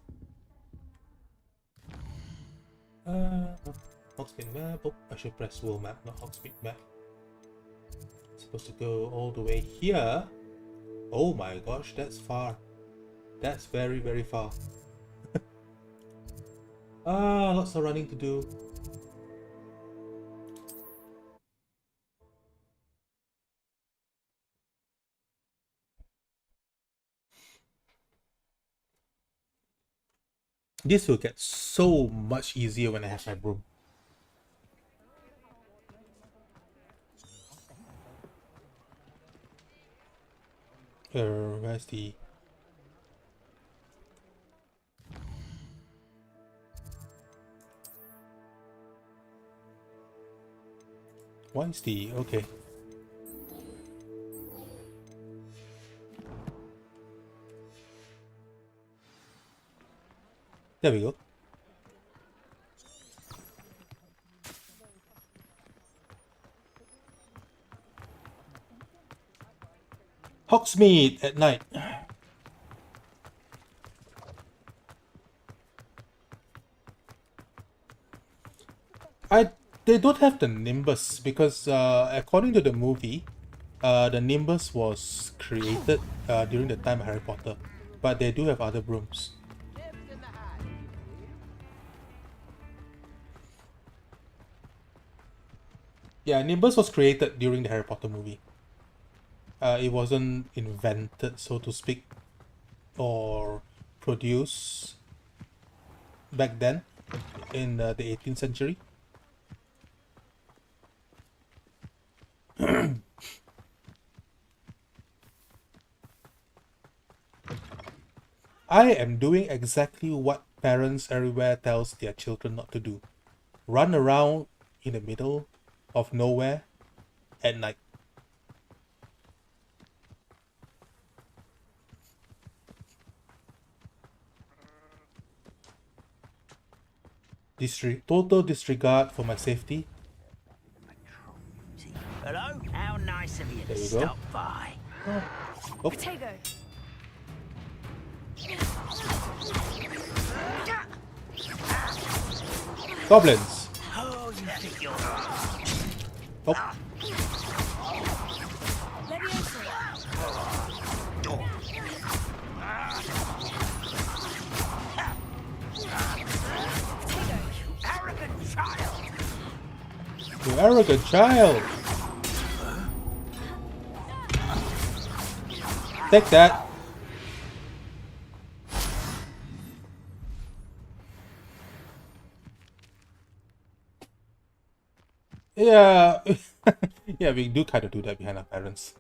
Speaker 1: Hogsmeade map. Oh, I should press world map, not Hogsmeade map. Supposed to go all the way here. Oh my gosh, that's far. That's very, very far. Lots of running to do. This will get so much easier when I have my broom. Where's the... Why is the... okay. There we go. Hogsmeade at night. They don't have the Nimbus because according to the movie, the Nimbus was created during the time of Harry Potter, but they do have other brooms. Yeah, Nimbus was created during the Harry Potter movie. It wasn't invented, so to speak, or produced back then in the 18th century. I am doing exactly what parents everywhere tells their children not to do. Run around in the middle of nowhere at night. Total disregard for my safety.
Speaker 11: Hello? How nice of you
Speaker 1: There
Speaker 11: to
Speaker 1: you go.
Speaker 11: stop by.
Speaker 1: Oh.
Speaker 3: Potato.
Speaker 1: Goblins.
Speaker 11: Oh, you think you're...
Speaker 1: Oh.
Speaker 11: Arrogant child!
Speaker 1: You arrogant child. Take that. Yeah. Yeah, we do kind of do that behind our parents.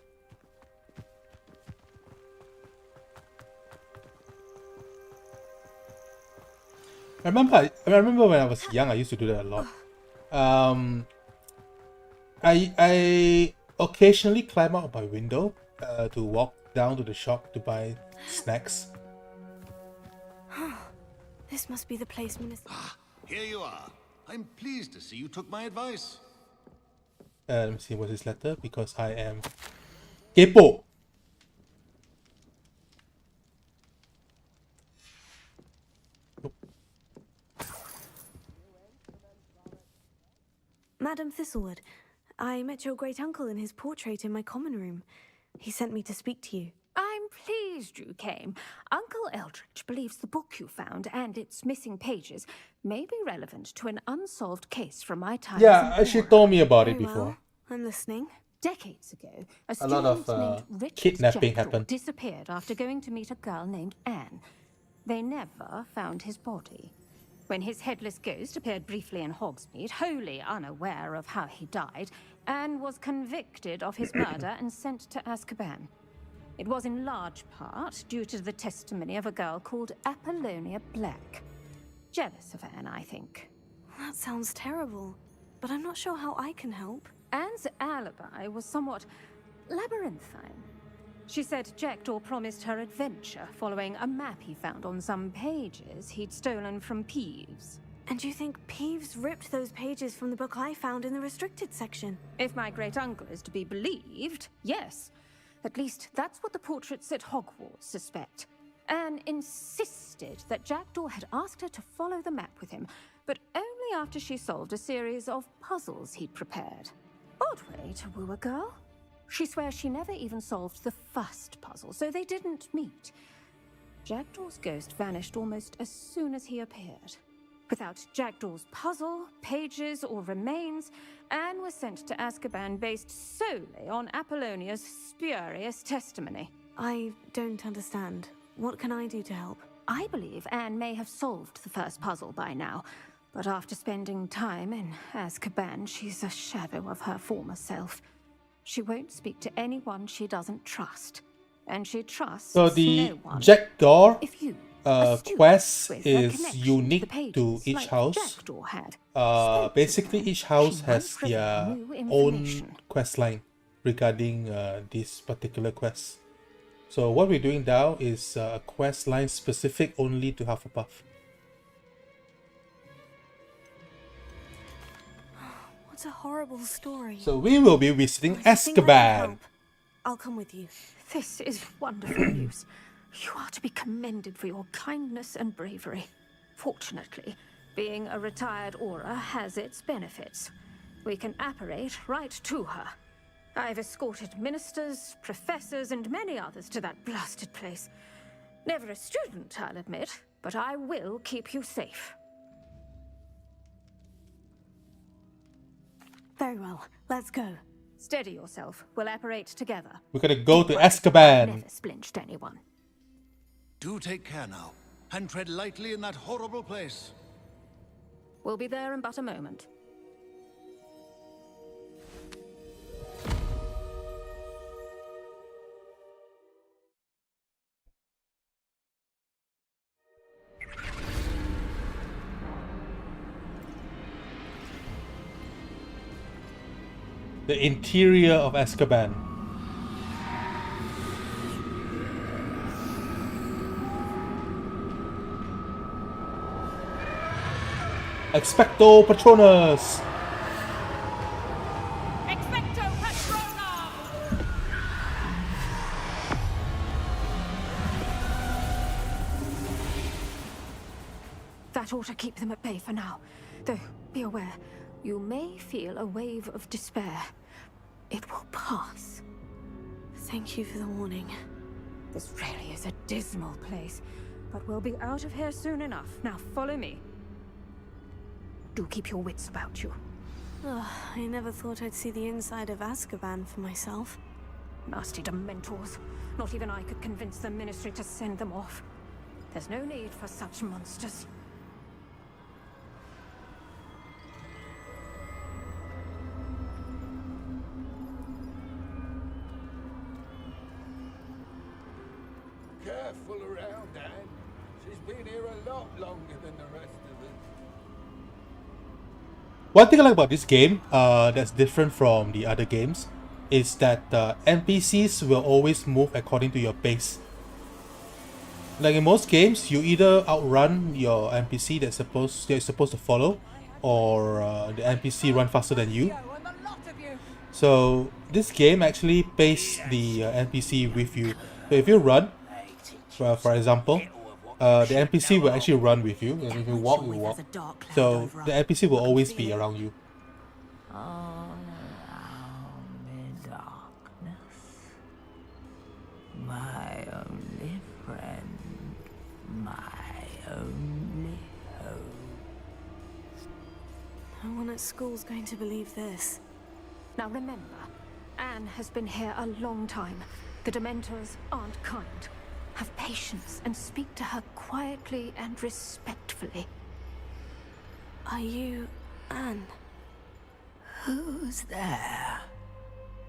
Speaker 1: I remember when I was young, I used to do that a lot. I occasionally climb out of my window to walk down to the shop to buy snacks.
Speaker 4: This must be the place, Minister.
Speaker 8: Here you are. I'm pleased to see you took my advice.
Speaker 1: Let me see what's his letter, because I am kepo.
Speaker 4: Madam Thistlewood, I met your great uncle in his portrait in my common room. He sent me to speak to you.
Speaker 3: I'm pleased you came. Uncle Eldridge believes the book you found and its missing pages may be relevant to an unsolved case from my time.
Speaker 1: Yeah, she told me about it
Speaker 4: Very
Speaker 1: before.
Speaker 4: well. I'm listening.
Speaker 3: Decades ago,
Speaker 1: A lot of
Speaker 3: named Richard
Speaker 1: kidnapping
Speaker 3: Jackdaw
Speaker 1: happened.
Speaker 3: disappeared after going to meet a girl named Anne. They never found his body. When his headless ghost appeared briefly in Hogsmeade, wholly unaware of how he died, Anne was convicted of his murder and sent to Azkaban. It was in large part due to the testimony of a girl called Apollonia Black. Jealous of Anne, I think.
Speaker 4: That sounds terrible, but I'm not sure how I can help.
Speaker 3: Anne's alibi was somewhat labyrinthine. She said Jackdaw promised her adventure following a map he found on some pages he'd stolen from Peeves.
Speaker 4: And you think Peeves ripped those pages from the book I found in the restricted section?
Speaker 3: If my great-uncle is to be believed, yes. At least that's what the portraits at Hogwarts suspect. Anne insisted that Jackdaw had asked her to follow the map with him, but only after she solved a series of puzzles he'd prepared. Odd way to woo a girl. She swears she never even solved the first puzzle, so they didn't meet. Jackdaw's ghost vanished almost as soon as he appeared. Without Jackdaw's puzzle, pages, or remains, Anne was sent to Azkaban based solely on Apollonia's spurious testimony.
Speaker 4: I don't understand. What can I do to help?
Speaker 3: I believe Anne may have solved the first puzzle by now, but after spending time in Azkaban, she's a shadow of her former self. She won't speak to anyone she doesn't trust. And she trusts
Speaker 1: So the
Speaker 3: no one.
Speaker 1: Jackdaw
Speaker 3: If you Astute,
Speaker 1: quest
Speaker 3: with a
Speaker 1: is
Speaker 3: connection
Speaker 1: unique
Speaker 3: the pages,
Speaker 1: to each
Speaker 3: like
Speaker 1: house.
Speaker 3: Jackdaw had.
Speaker 1: Basically, each house
Speaker 3: She
Speaker 1: has
Speaker 3: won't reveal
Speaker 1: their
Speaker 3: new
Speaker 1: own
Speaker 3: information.
Speaker 1: quest line regarding this particular quest. So what we're doing now is a quest line specific only to Hufflepuff.
Speaker 4: What a horrible story.
Speaker 1: So we will be visiting
Speaker 4: If you think I can
Speaker 1: Azkaban.
Speaker 4: help, I'll come with you.
Speaker 3: This is wonderful news. You are to be commended for your kindness and bravery. Fortunately, being a retired Aura has its benefits. We can apparate right to her. I've escorted ministers, professors, and many others to that blasted place. Never a student, I'll admit, but I will keep you safe.
Speaker 4: Very well, let's go.
Speaker 3: Steady yourself. We'll apparate together.
Speaker 1: We're gonna go to
Speaker 3: Don't worry, I've
Speaker 1: Azkaban.
Speaker 3: never splinched anyone.
Speaker 8: Do take care now, and tread lightly in that horrible place.
Speaker 3: We'll be there in but a moment.
Speaker 1: The interior of Azkaban. Expecto Patronus!
Speaker 2: Expecto Patronum!
Speaker 3: That ought to keep them at bay for now. Though, be aware, you may feel a wave of despair. It will pass.
Speaker 4: Thank you for the warning.
Speaker 3: This really is a dismal place, but we'll be out of here soon enough. Now follow me. Do keep your wits about you.
Speaker 4: Ugh, I never thought I'd see the inside of Azkaban for myself.
Speaker 3: Nasty dementors. Not even I could convince the Ministry to send them off. There's no need for such monsters.
Speaker 13: Careful around, Anne. She's been here a lot longer than the rest of us.
Speaker 1: One thing I like about this game, that's different from the other games, is that NPCs will always move according to your pace. Like in most games, you either outrun your NPC that's supposed to follow, or the NPC run faster than you. So this game actually paces the NPC with you. So if you run, for example, the NPC will actually run with you, and if you walk, you walk. So the NPC will always be around you.
Speaker 5: All around me darkness, my only friend, my only hope.
Speaker 4: No one at school's going to believe this.
Speaker 3: Now remember, Anne has been here a long time. The Dementors aren't kind. Have patience and speak to her quietly and respectfully.
Speaker 4: Are you Anne?
Speaker 5: Who's there?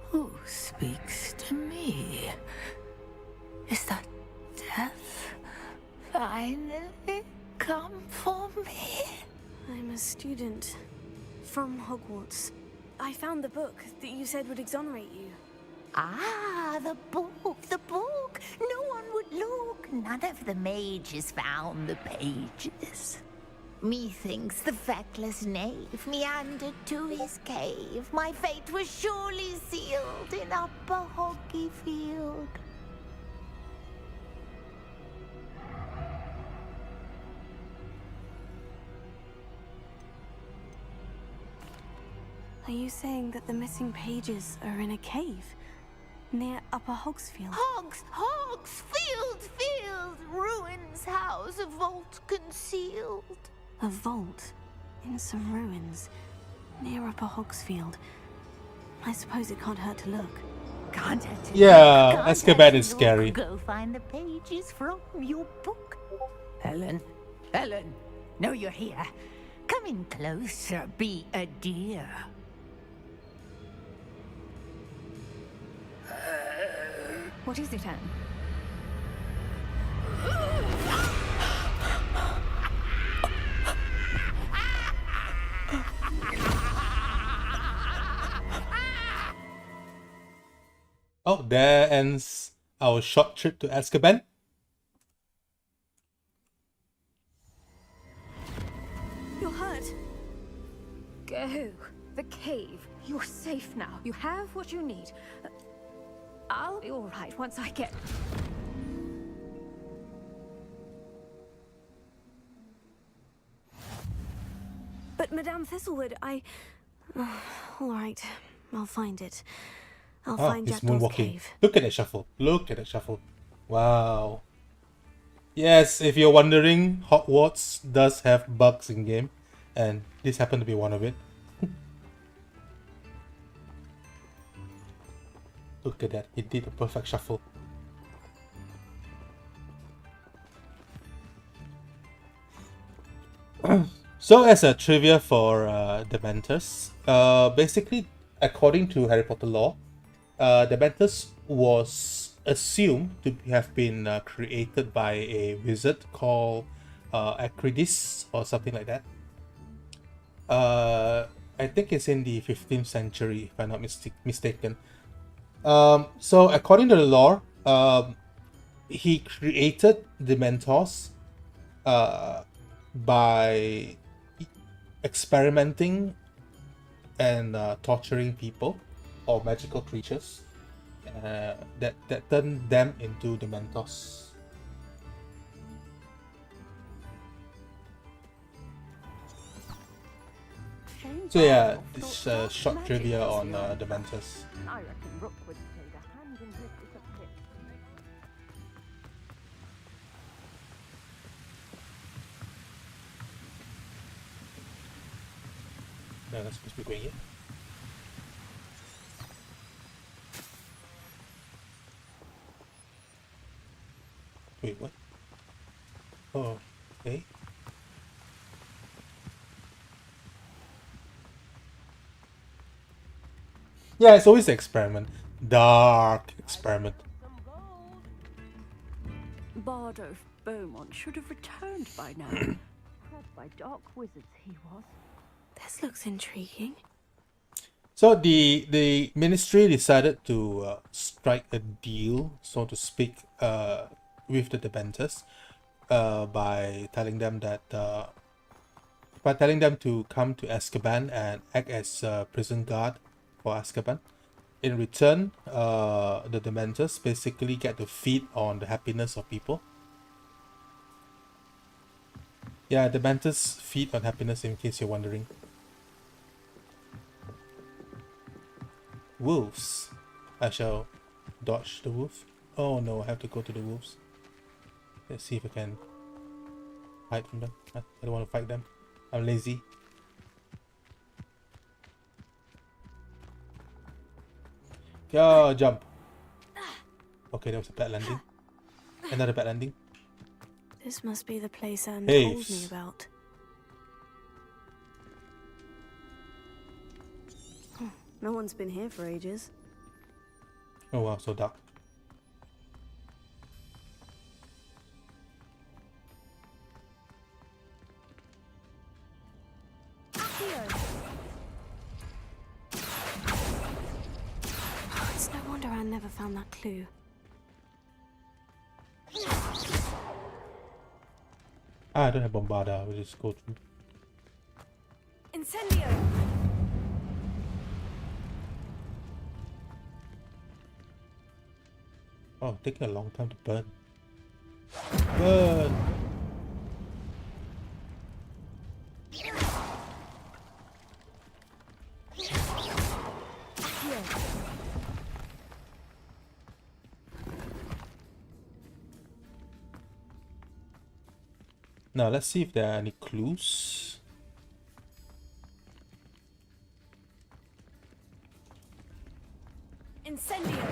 Speaker 5: Who speaks to me? Is that death finally come for me?
Speaker 4: I'm a student from Hogwarts. I found the book that you said would exonerate you.
Speaker 5: Ah, the book, the book. No one would look. None of the mages found the pages. Methinks the feckless knave meandered to his cave. My fate was surely sealed in Upper Hoggyfield.
Speaker 4: Are you saying that the missing pages are in a cave near Upper Hogsfield?
Speaker 5: Hogsfield, ruins house, a vault concealed.
Speaker 4: A vault in some ruins near Upper Hogsfield. I suppose it can't hurt to look.
Speaker 5: Can't hurt to
Speaker 1: Yeah,
Speaker 5: look, can't
Speaker 1: Azkaban
Speaker 5: hurt to
Speaker 1: is
Speaker 5: look.
Speaker 1: scary.
Speaker 5: Go find the pages from your book. Helen, no, you're here. Come in closer, be a dear.
Speaker 3: What is it, Anne?
Speaker 1: Oh, there ends our short trip to Azkaban.
Speaker 4: You're hurt.
Speaker 3: Go. The cave. You're safe now. You have what you need. I'll be all right once I get...
Speaker 4: But Madame Thistlewood, all right, I'll find it. I'll find
Speaker 1: he's
Speaker 4: Jackdaw's
Speaker 1: moonwalking.
Speaker 4: cave.
Speaker 1: Look at that shuffle. Look at that shuffle. Wow. Yes, if you're wondering, Hogwarts does have bugs in game, and this happened to be one of it. Look at that. He did a perfect shuffle. So as a trivia for Dementors, basically, according to Harry Potter lore, Dementors was assumed to have been created by a wizard called Acridis or something like that. I think it's in the 15th century, if I'm not mistaken. So according to the lore, he created Dementors by experimenting and torturing people or magical creatures that turned them into Dementors. So yeah, this short trivia on Dementors.
Speaker 3: I reckon Rookwood played a hand in his disappearance.
Speaker 1: No, that's supposed to be going here. Wait, what? Oh, okay. Yeah, it's always an experiment. Dark experiment.
Speaker 3: Bardo Beaumont should have returned by now. Fed by dark wizards he was.
Speaker 4: This looks intriguing.
Speaker 1: So the ministry decided to strike a deal, so to speak, with the Dementors, by telling them to come to Azkaban and act as prison guard for Azkaban. In return, the Dementors basically get to feed on the happiness of people. Yeah, Dementors feed on happiness, in case you're wondering. Wolves. I shall dodge the wolf. Oh no, I have to go to the wolves. Let's see if I can hide from them. I don't want to fight them. I'm lazy. Yeah, jump. Okay, that was a bad landing. Another bad landing.
Speaker 4: This must be the place Anne told me
Speaker 1: Caves.
Speaker 4: about. No one's been here for ages.
Speaker 1: Oh wow, so dark.
Speaker 4: It's no wonder Anne never found that clue.
Speaker 1: I don't have Bombarda, we'll just go through.
Speaker 4: Incendio!
Speaker 1: Oh, taking a long time to burn. Burn! Now let's see if there are any clues.
Speaker 4: Incendio!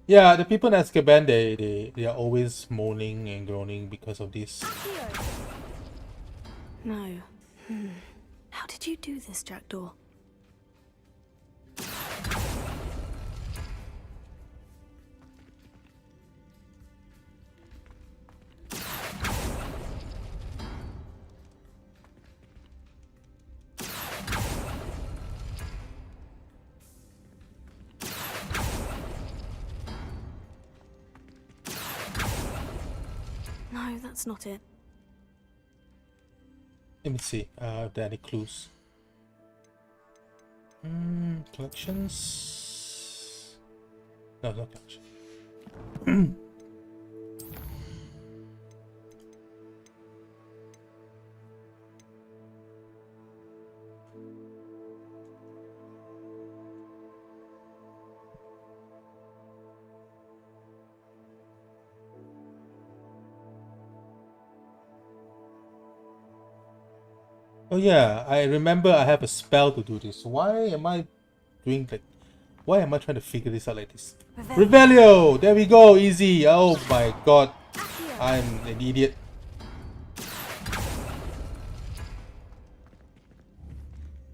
Speaker 1: Yeah, the people in Azkaban, they are always moaning and groaning because of this.
Speaker 4: No. How did you do this, Jackdaw? No, that's not it.
Speaker 1: Let me see if there are any clues. Collections. No, not collection. Oh yeah, I remember I have a spell to do this. Why am I doing like... Why am I trying to figure this out like this? Revelio! There we go, easy! Oh my god. I'm an idiot.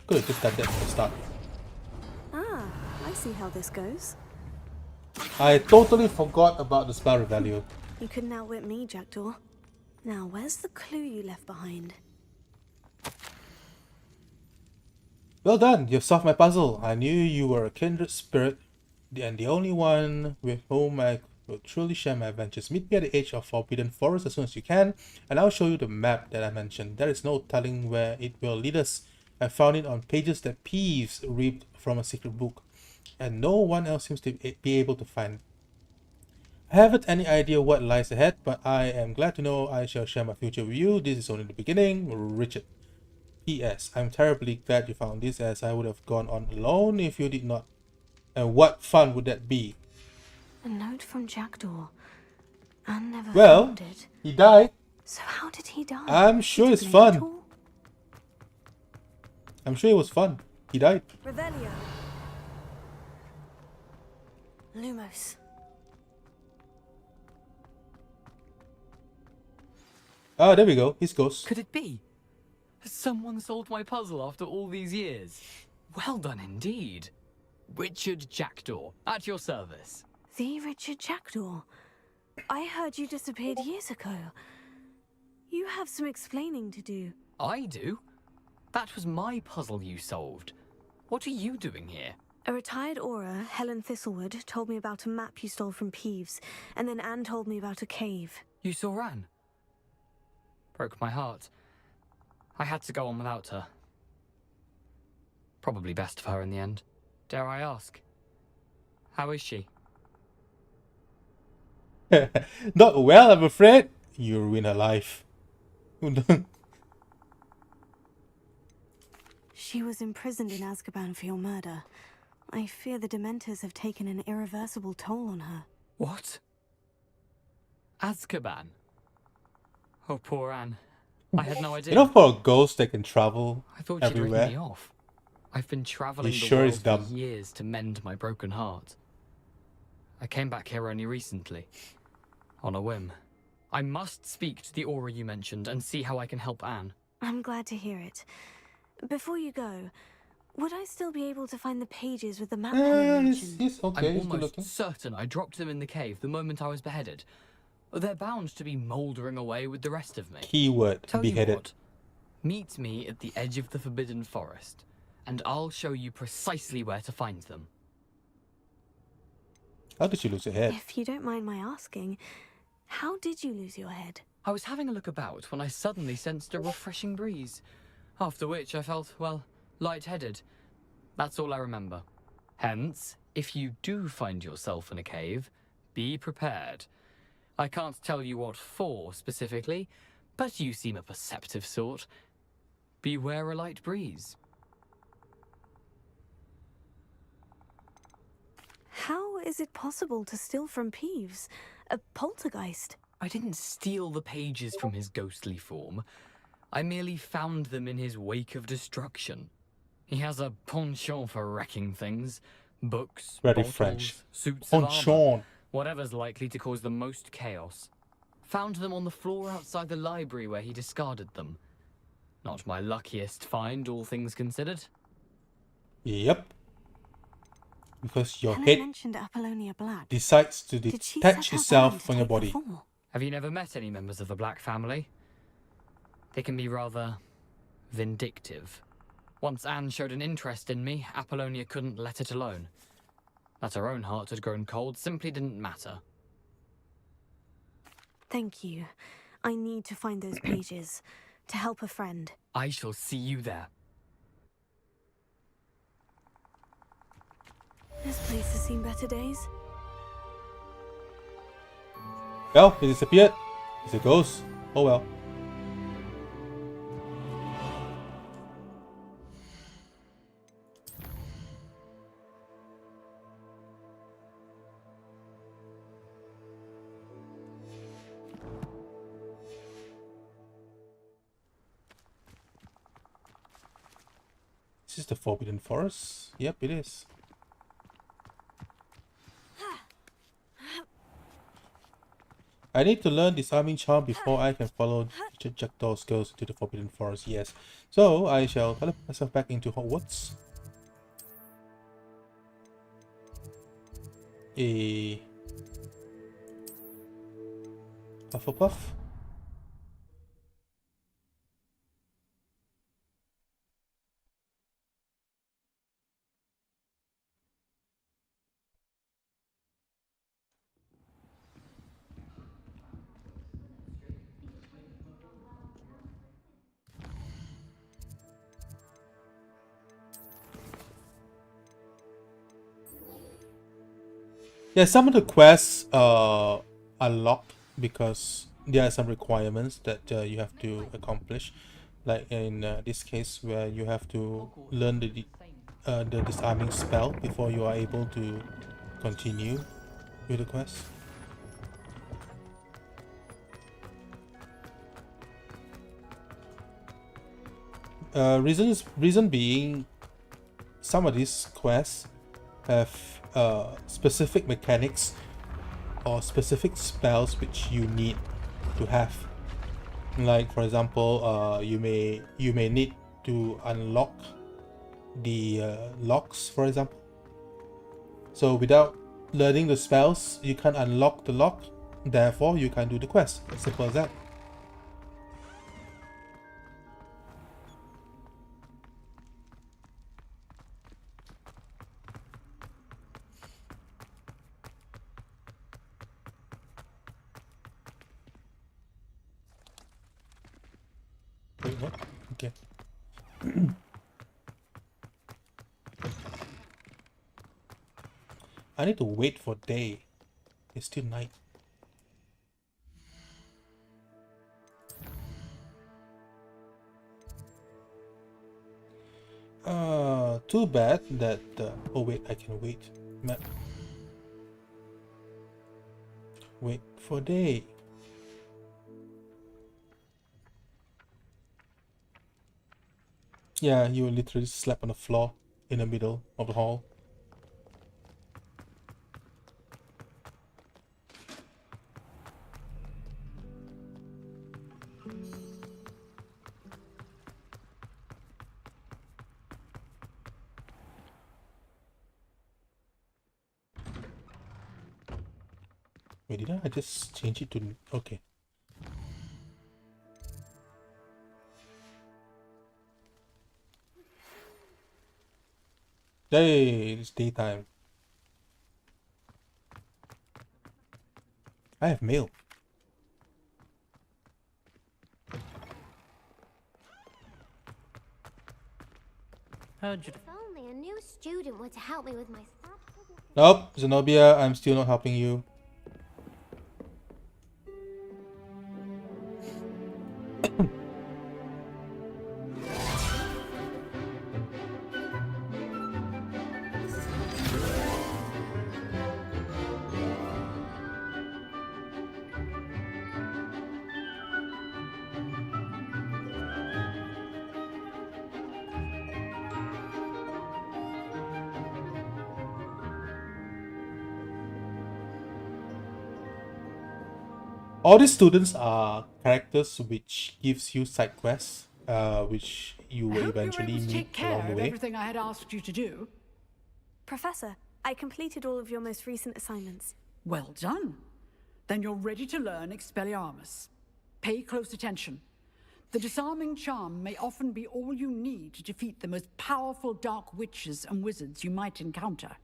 Speaker 1: Could have just done that from the start.
Speaker 4: Ah, I see how this goes.
Speaker 1: I totally forgot about the spell Revelio.
Speaker 4: You couldn't outwit me, Jackdaw. Now, where's the clue you left behind?
Speaker 1: Well done, you've solved my puzzle. I knew you were a kindred spirit and the only one with whom I will truly share my adventures. Meet me at the edge of Forbidden Forest as soon as you can, and I'll show you the map that I mentioned. There is no telling where it will lead us. I found it on pages that Peeves ripped from a secret book, and no one else seems to be able to find it. I haven't any idea what lies ahead, but I am glad to know I shall share my future with you. This is only the beginning, Richard. P.S. I'm terribly glad you found this, as I would have gone on alone if you did not. And what fun would that be?
Speaker 4: A note from Jackdaw. Anne never
Speaker 1: Well,
Speaker 4: found it.
Speaker 1: he died.
Speaker 4: So how did he die?
Speaker 1: I'm sure it's fun. I'm sure it was fun. He died.
Speaker 4: Revelio. Lumos.
Speaker 1: Ah, there we go. His ghost.
Speaker 7: Could it be? Has someone solved my puzzle after all these years? Well done indeed. Richard Jackdaw, at your service.
Speaker 4: The Richard Jackdaw. I heard you disappeared years ago. You have some explaining to do.
Speaker 7: I do? That was my puzzle you solved. What are you doing here?
Speaker 4: A retired Aura, Helen Thistlewood, told me about a map you stole from Peeves, and then Anne told me about a cave.
Speaker 7: You saw Anne? Broke my heart. I had to go on without her. Probably best for her in the end. Dare I ask? How is she?
Speaker 1: Not well, I'm afraid. You ruin her life.
Speaker 4: She was imprisoned in Azkaban for your murder. I fear the Dementors have taken an irreversible toll on her.
Speaker 7: What? Azkaban? Oh, poor Anne. I had no idea.
Speaker 1: You know, for a ghost that can travel
Speaker 7: I thought she'd
Speaker 1: everywhere.
Speaker 7: written me off. I've been traveling the
Speaker 1: sure
Speaker 7: world
Speaker 1: is dumb.
Speaker 7: for years to mend my broken heart. I came back here only recently, on a whim. I must speak to the Aura you mentioned and see how I can help Anne.
Speaker 4: I'm glad to hear it. Before you go, would I still be able to find the pages with the map Helen mentioned?
Speaker 1: He's okay.
Speaker 7: I'm
Speaker 1: He's good
Speaker 7: almost
Speaker 1: looking.
Speaker 7: certain I dropped them in the cave the moment I was beheaded. They're bound to be mouldering away with the rest of me.
Speaker 1: Keyword,
Speaker 7: Tell you
Speaker 1: beheaded.
Speaker 7: what, meet me at the edge of the Forbidden Forest, and I'll show you precisely where to find them.
Speaker 1: How did you lose your head?
Speaker 4: If you don't mind my asking, how did you lose your head?
Speaker 7: I was having a look about when I suddenly sensed a refreshing breeze, after which I felt, well, lightheaded. That's all I remember. Hence, if you do find yourself in a cave, be prepared. I can't tell you what for specifically, but you seem a perceptive sort. Beware a light breeze.
Speaker 4: How is it possible to steal from Peeves? A poltergeist?
Speaker 7: I didn't steal the pages from his ghostly form. I merely found them in his wake of destruction. He has a penchant for wrecking things. Books,
Speaker 1: Very
Speaker 7: bottles,
Speaker 1: French.
Speaker 7: suits of armor.
Speaker 1: Penchant.
Speaker 7: Whatever's likely to cause the most chaos. Found them on the floor outside the library where he discarded them. Not my luckiest find, all things considered.
Speaker 1: Yep. Because your
Speaker 4: Helen
Speaker 1: head
Speaker 4: mentioned Apollonia Black.
Speaker 1: decides to
Speaker 4: Did she
Speaker 1: detach
Speaker 4: set out
Speaker 1: itself
Speaker 4: Anne to
Speaker 1: from your
Speaker 4: take the
Speaker 1: body.
Speaker 4: fall?
Speaker 7: Have you never met any members of the Black family? They can be rather vindictive. Once Anne showed an interest in me, Apollonia couldn't let it alone. That her own heart had grown cold simply didn't matter.
Speaker 4: Thank you. I need to find those pages to help a friend.
Speaker 7: I shall see you there.
Speaker 4: This place has seen better days.
Speaker 1: Well, it disappeared. It's a ghost. Oh well. This is the Forbidden Forest. Yep, it is. I need to learn Disarming Charm before I can follow Jackdaw's ghost into the Forbidden Forest, yes. So, I shall teleport myself back into Hogwarts. A Hufflepuff. Yeah, some of the quests are locked because there are some requirements that you have to accomplish. Like in this case, where you have to learn the disarming spell before you are able to continue with the quest. Reason being, some of these quests have specific mechanics or specific spells which you need to have. Like for example, you may need to unlock the locks, for example. So without learning the spells, you can't unlock the lock. Therefore, you can't do the quest. Simple as that. Wait, what? Okay. I need to wait for day. It's still night. Too bad that oh wait, I can wait. Map. Wait for day. Yeah, you will literally slap on the floor in the middle of the hall. Wait, did I just change it to... Okay. Hey, it's daytime. I have mail.
Speaker 2: If only a new student were to help me with my...
Speaker 1: Nope, Zenobia, I'm still not helping you. All these students are characters which gives you side quests, which you will eventually meet along the way.
Speaker 14: Everything I had asked you to do.
Speaker 4: Professor, I completed all of your most recent assignments.
Speaker 14: Well done. Then you're ready to learn Expelliarmus. Pay close attention. The disarming charm may often be all you need to defeat the most powerful dark witches and wizards you might encounter.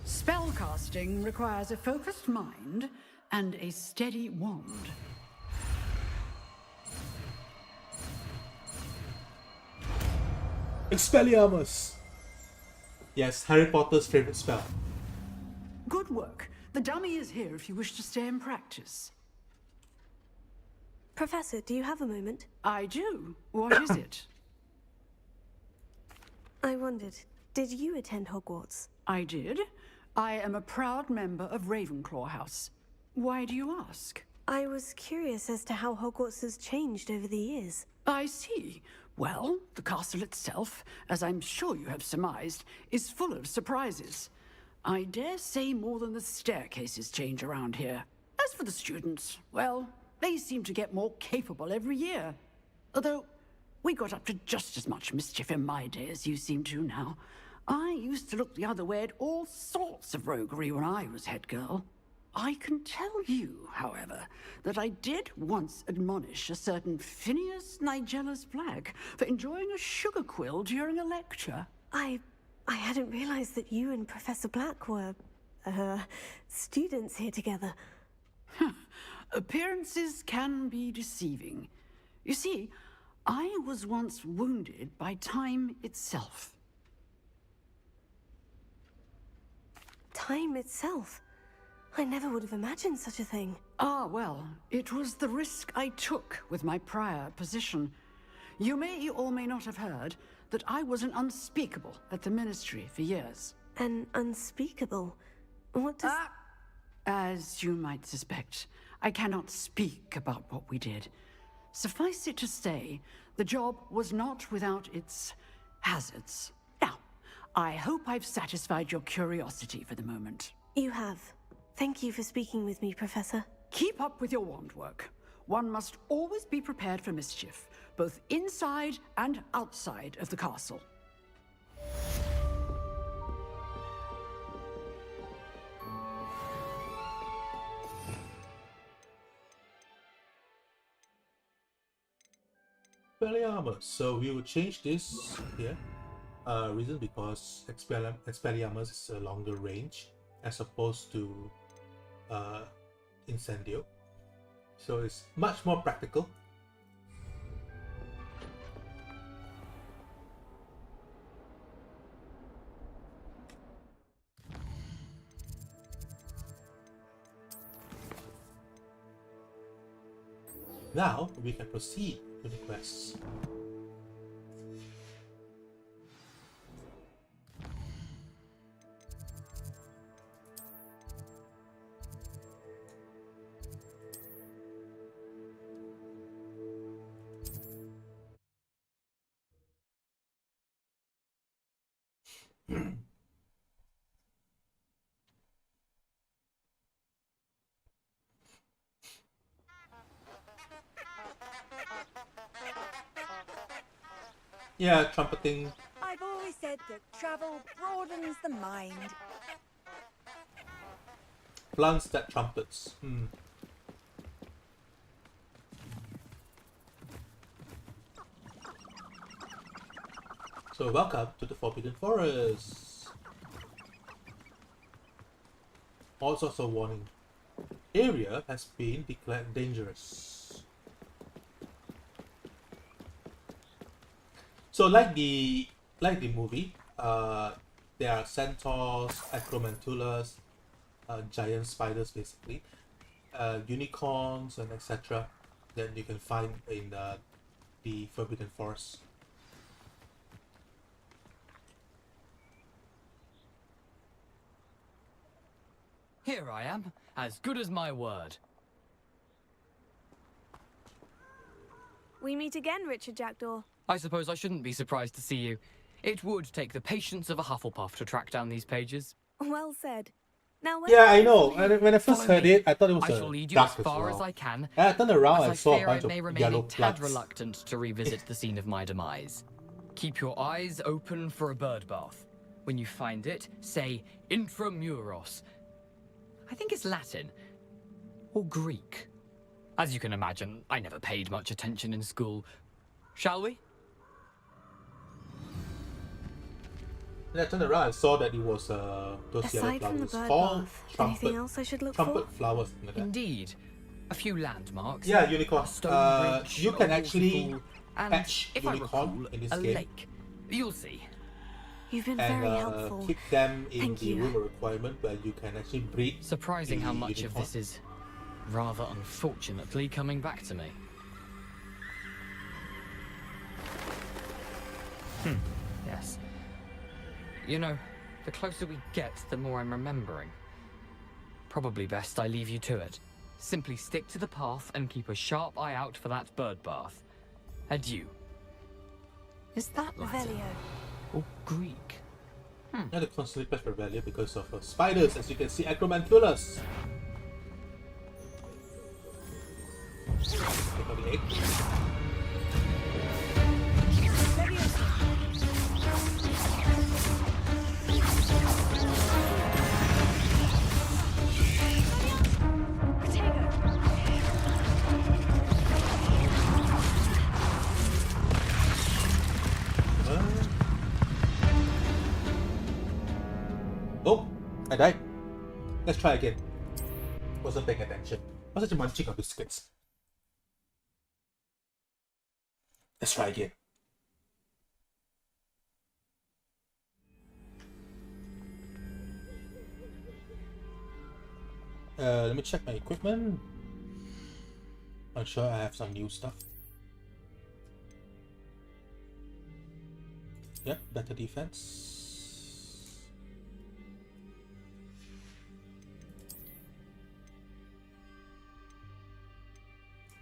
Speaker 14: Spellcasting requires a focused mind and a steady wand.
Speaker 1: Expelliarmus! Yes, Harry Potter's favorite spell.
Speaker 14: Good work. The dummy is here if you wish to stay and practice.
Speaker 4: Professor, do you have a moment?
Speaker 14: I do. What is it?
Speaker 4: I wondered, did you attend Hogwarts?
Speaker 14: I did. I am a proud member of Ravenclaw House. Why do you ask?
Speaker 4: I was curious as to how Hogwarts has changed over the years.
Speaker 14: I see. Well, the castle itself, as I'm sure you have surmised, is full of surprises. I dare say more than the staircases change around here. As for the students, well, they seem to get more capable every year. Although, we got up to just as much mischief in my day as you seem to now. I used to look the other way at all sorts of roguery when I was head girl. I can tell you, however, that I did once admonish a certain Phineas Nigellus Black for enjoying a sugar quill during a lecture.
Speaker 4: I hadn't realized that you and Professor Black were, students here together.
Speaker 14: Appearances can be deceiving. You see, I was once wounded by time itself.
Speaker 4: Time itself? I never would have imagined such a thing.
Speaker 14: Ah, well, it was the risk I took with my prior position. You may or may not have heard that I was an unspeakable at the Ministry for years.
Speaker 4: An unspeakable? What does...
Speaker 14: As you might suspect, I cannot speak about what we did. Suffice it to say, the job was not without its hazards. Now, I hope I've satisfied your curiosity for the moment.
Speaker 4: You have. Thank you for speaking with me, Professor.
Speaker 14: Keep up with your wand work. One must always be prepared for mischief, both inside and outside of the castle.
Speaker 1: Expelliarmus. So we will change this here. Reason because Expelliarmus is a longer range as opposed to Incendio. So it's much more practical. Now we can proceed with the quests. Yeah, trumpeting.
Speaker 15: I've always said that travel broadens the mind.
Speaker 1: Plants that trumpets. So welcome to the Forbidden Forest. All sorts of warning. Area has been declared dangerous. So like the movie, there are centaurs, acromantulas, giant spiders basically, unicorns and etc. that you can find in the Forbidden Forest.
Speaker 7: Here I am, as good as my word.
Speaker 4: We meet again, Richard Jackdaw.
Speaker 7: I suppose I shouldn't be surprised to see you. It would take the patience of a Hufflepuff to track down these pages.
Speaker 4: Well said. Now,
Speaker 1: Yeah, I know. And when I first heard it, I thought it was
Speaker 7: I shall lead you
Speaker 1: duck
Speaker 7: as far
Speaker 1: well.
Speaker 7: as I can.
Speaker 1: And I turned around
Speaker 7: as
Speaker 1: and
Speaker 7: I
Speaker 1: saw a
Speaker 7: fear
Speaker 1: bunch
Speaker 7: I may
Speaker 1: of
Speaker 7: remain
Speaker 1: yellow
Speaker 7: a tad
Speaker 1: plugs.
Speaker 7: reluctant to revisit the scene of my demise. Keep your eyes open for a bird bath. When you find it, say intramuros. I think it's Latin. Or Greek. As you can imagine, I never paid much attention in school. Shall we?
Speaker 1: And I turned around and saw that it was those yellow
Speaker 4: Aside from the
Speaker 1: flowers
Speaker 4: bird
Speaker 1: called
Speaker 4: bath, anything else I should look
Speaker 1: trumpet
Speaker 4: for?
Speaker 1: flowers. Something like that.
Speaker 7: Indeed. A few landmarks.
Speaker 1: Yeah, unicorn.
Speaker 7: A stone bridge,
Speaker 1: You can
Speaker 7: a
Speaker 1: actually
Speaker 7: waterfall, and,
Speaker 1: catch
Speaker 7: if I
Speaker 1: unicorn
Speaker 7: recall,
Speaker 1: in this
Speaker 7: a
Speaker 1: game.
Speaker 7: lake. You'll see.
Speaker 4: You've been
Speaker 1: And
Speaker 4: very helpful.
Speaker 1: keep them in
Speaker 4: Thank
Speaker 1: the
Speaker 4: you.
Speaker 1: room of requirement where you can actually breed.
Speaker 7: Surprising
Speaker 1: the
Speaker 7: how much of
Speaker 1: unicorn.
Speaker 7: this is rather unfortunately coming back to me. Yes. You know, the closer we get, the more I'm remembering. Probably best I leave you to it. Simply stick to the path and keep a sharp eye out for that bird bath. Adieu. Is that Latin?
Speaker 4: Revelio.
Speaker 7: Or Greek?
Speaker 1: And the constantly press Revelio because of spiders, as you can see, Acromantulas. Take out the egg. Oh, I died. Let's try again. Wasn't paying attention. I was such a munching on biscuits. Let's try again. Let me check my equipment. I'm sure I have some new stuff. Yep, better defense.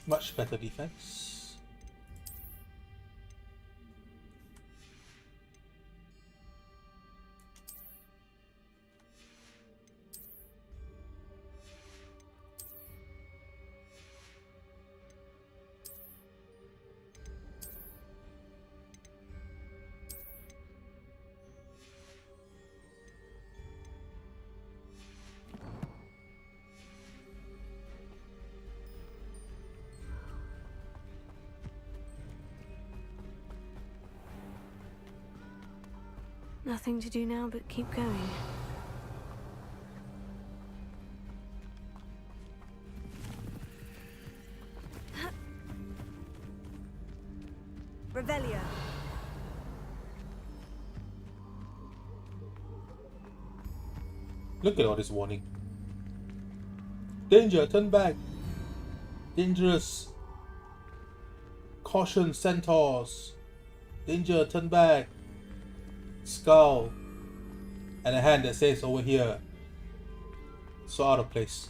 Speaker 1: Much better defense.
Speaker 4: Nothing to do now but keep going.
Speaker 15: Revelio.
Speaker 1: Look at all this warning. Danger, turn back. Dangerous. Caution, centaurs. Danger, turn back. Skull. And a hand that says over here. So out of place.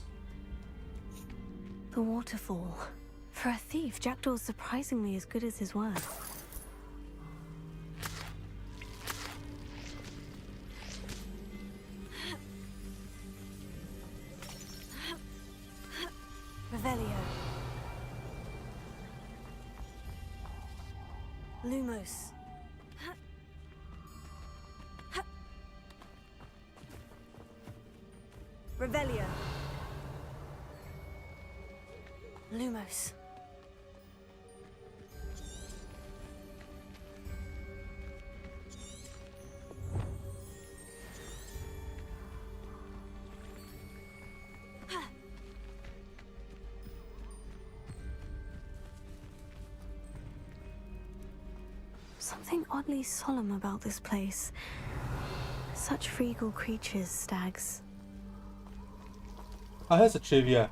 Speaker 4: The waterfall. For a thief, Jackdaw's surprisingly as good as his word. Revelio. Lumos. Revelio. Lumos. Something oddly solemn about this place. Such regal creatures, stags.
Speaker 1: Here's a trivia.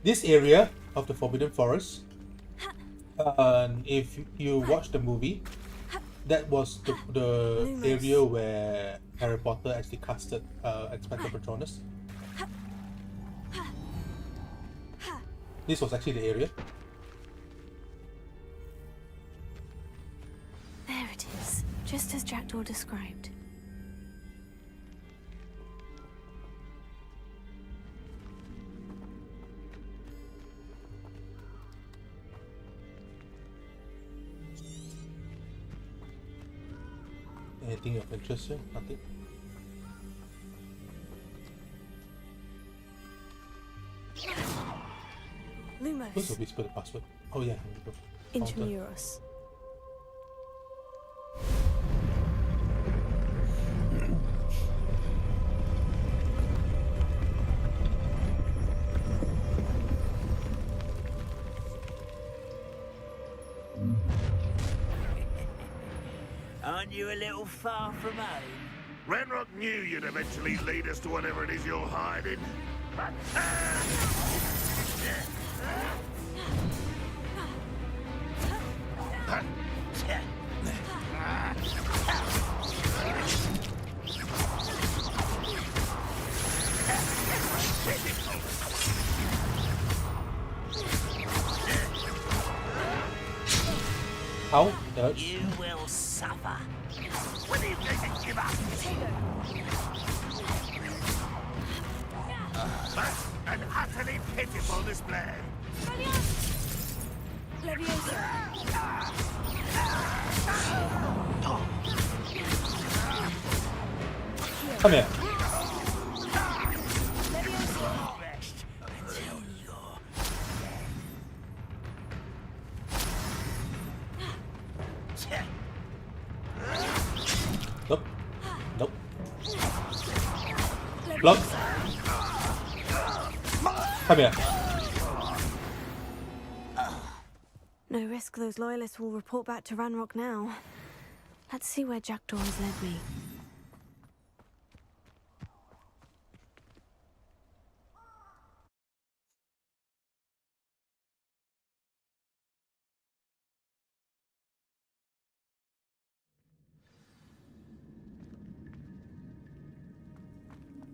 Speaker 1: This area of the Forbidden Forest, if you watch the movie, that was the area where Harry Potter actually casted Expecto Patronus. This was actually the area.
Speaker 4: There it is, just as Jackdaw described.
Speaker 1: Anything of interest here? Nothing.
Speaker 4: Lumos.
Speaker 1: What's the whisper the password? Oh yeah, here we go. Fountain.
Speaker 4: Intramuros.
Speaker 11: Aren't you a little far from home?
Speaker 16: Ranrock knew you'd eventually lead us to whatever it is you're hiding.
Speaker 1: Ow, dodge.
Speaker 11: You will suffer. When are you going to give up?
Speaker 16: An utterly pitiful display.
Speaker 1: Come here.
Speaker 11: Rest until you're dead.
Speaker 1: Nope. Nope. Block. Come here.
Speaker 4: No risk those loyalists will report back to Ranrock now. Let's see where Jackdaw has led me.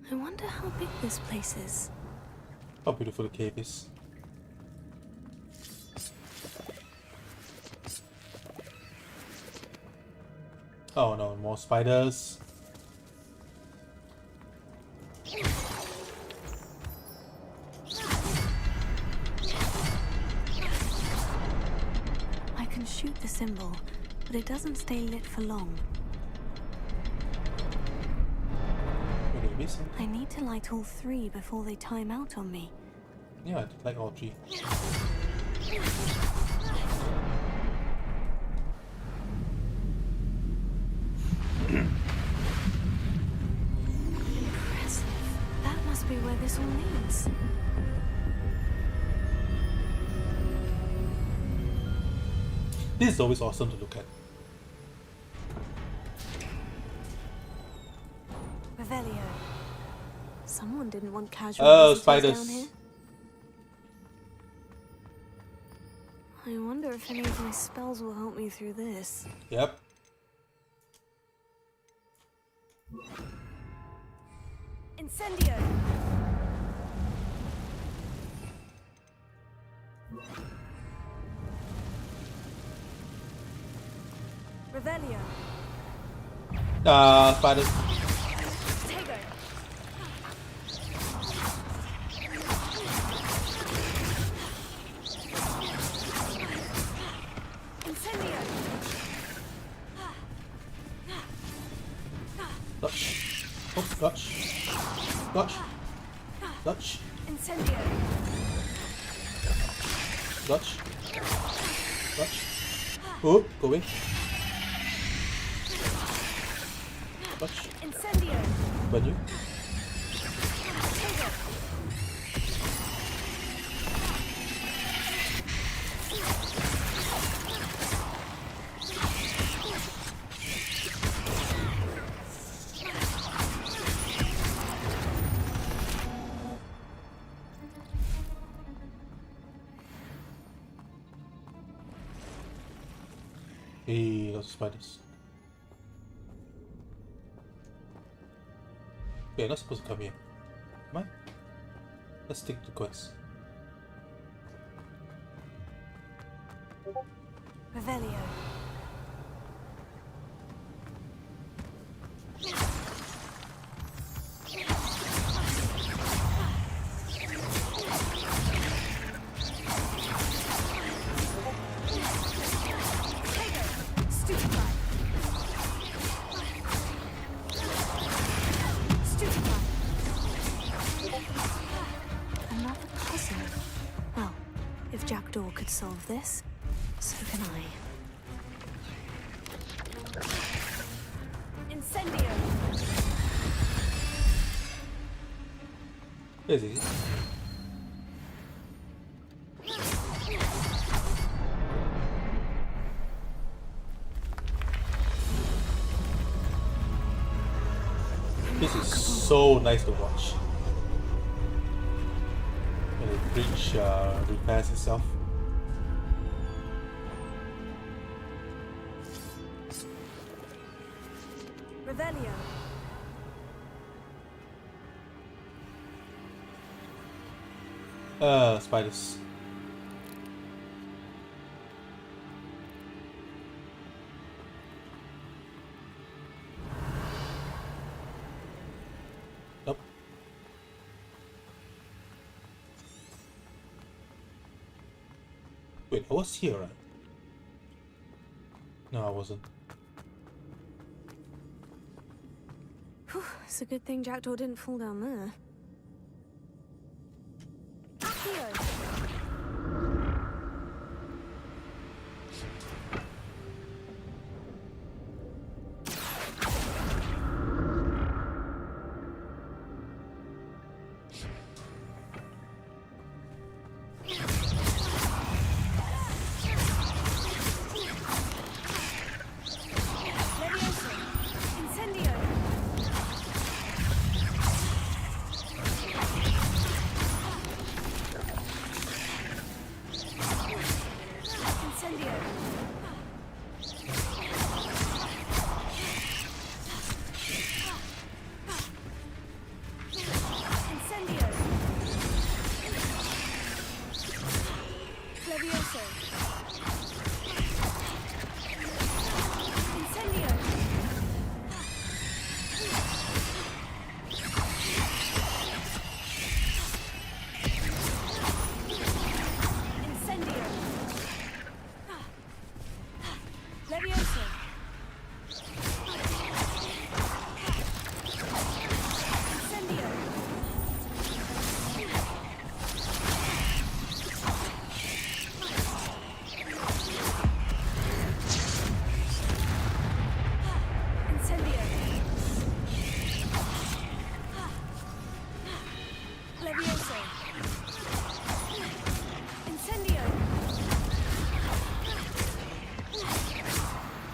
Speaker 4: I wonder how big this place is.
Speaker 1: How beautiful the cave is. Oh no, more spiders.
Speaker 4: I can shoot the symbol, but it doesn't stay lit for long. I need to light all three before they time out on me.
Speaker 1: Yeah, I did like all three.
Speaker 4: Impressive. That must be where this all leads.
Speaker 1: This is always awesome to look at.
Speaker 4: Revelio. Someone didn't want casual visitors
Speaker 1: spiders.
Speaker 4: down here. I wonder if any of my spells will help me through this.
Speaker 1: Yep.
Speaker 4: Incendio! Revelio.
Speaker 1: Spiders.
Speaker 4: Tego. Incendio.
Speaker 1: Dutch. Oh, Dutch. Dutch. Dutch.
Speaker 4: Incendio.
Speaker 1: Dutch. Dutch. Oh, go away. Dutch.
Speaker 4: Incendio.
Speaker 1: Burn you.
Speaker 4: Tego.
Speaker 1: Hey, those spiders. Yeah, not supposed to come here. Am I? Let's stick to quest.
Speaker 4: Revelio. Another puzzle. Well, if Jackdaw could solve this, so can I. Incendio!
Speaker 1: Here's easy. so nice to watch. When the bridge repairs itself.
Speaker 4: Revelio.
Speaker 1: Spiders. Nope. Wait, I was here, right? No, I wasn't.
Speaker 4: Whew, it's a good thing Jackdaw didn't fall down there. Accio.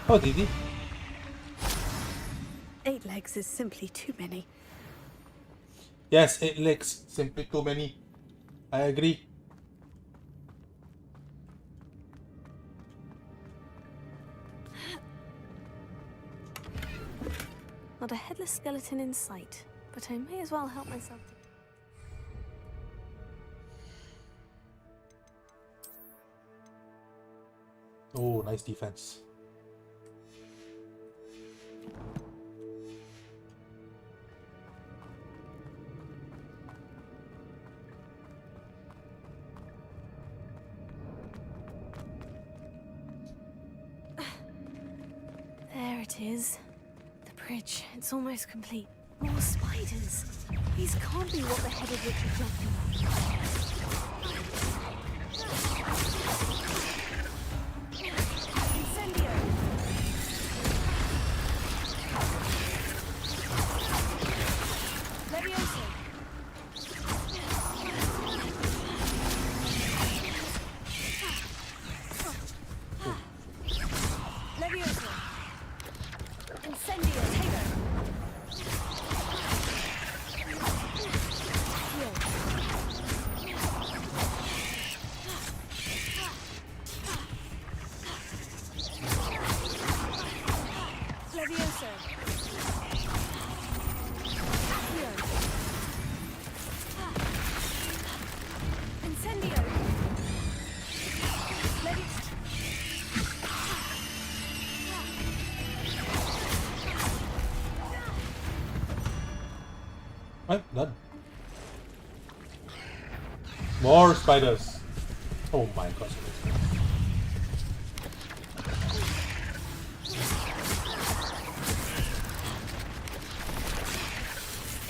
Speaker 1: Oh, did he?
Speaker 4: 8 legs is simply too many.
Speaker 1: Yes, 8 legs. Simply too many. I agree.
Speaker 4: Not a headless skeleton in sight, but I may as well help myself to...
Speaker 1: Oh, nice defense.
Speaker 4: There it is. The bridge. It's almost complete. More spiders. These can't be what the headed witch is talking about.
Speaker 1: Right, done. More spiders. Oh my gosh.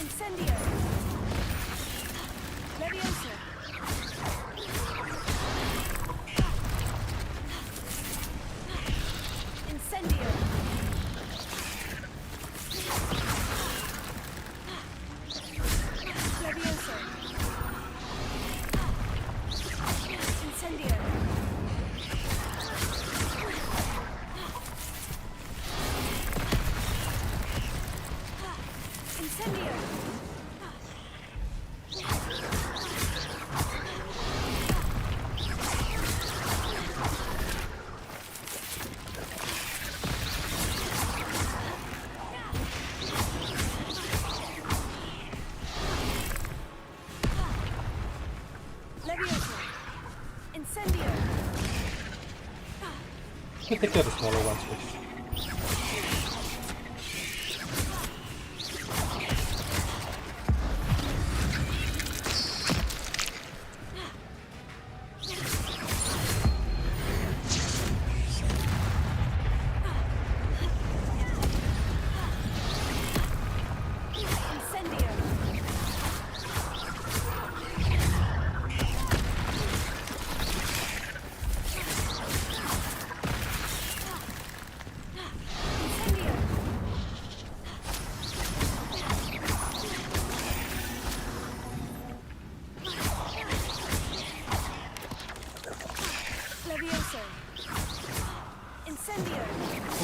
Speaker 4: Incendio!
Speaker 1: me take care of the smaller ones first.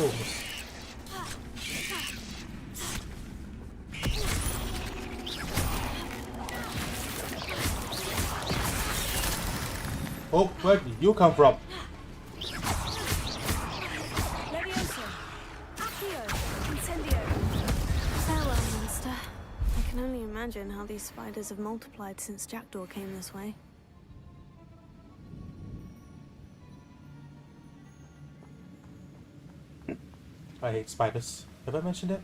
Speaker 1: Oh. Oh, where did you come from?
Speaker 4: Farewell, monster. I can only imagine how these spiders have multiplied since Jackdaw came this way.
Speaker 1: I hate spiders. Have I mentioned it?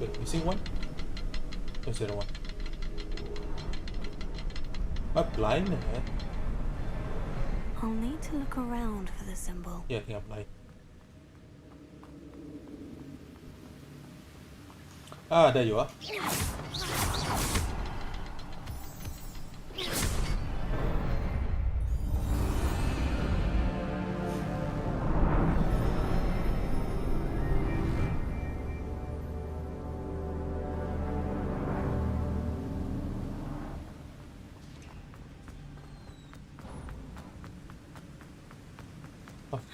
Speaker 1: Wait, missing one? Where's the other one? Am I blind?
Speaker 4: I'll need to look around for the symbol.
Speaker 1: Yeah, I think I'm blind. Ah, there you are.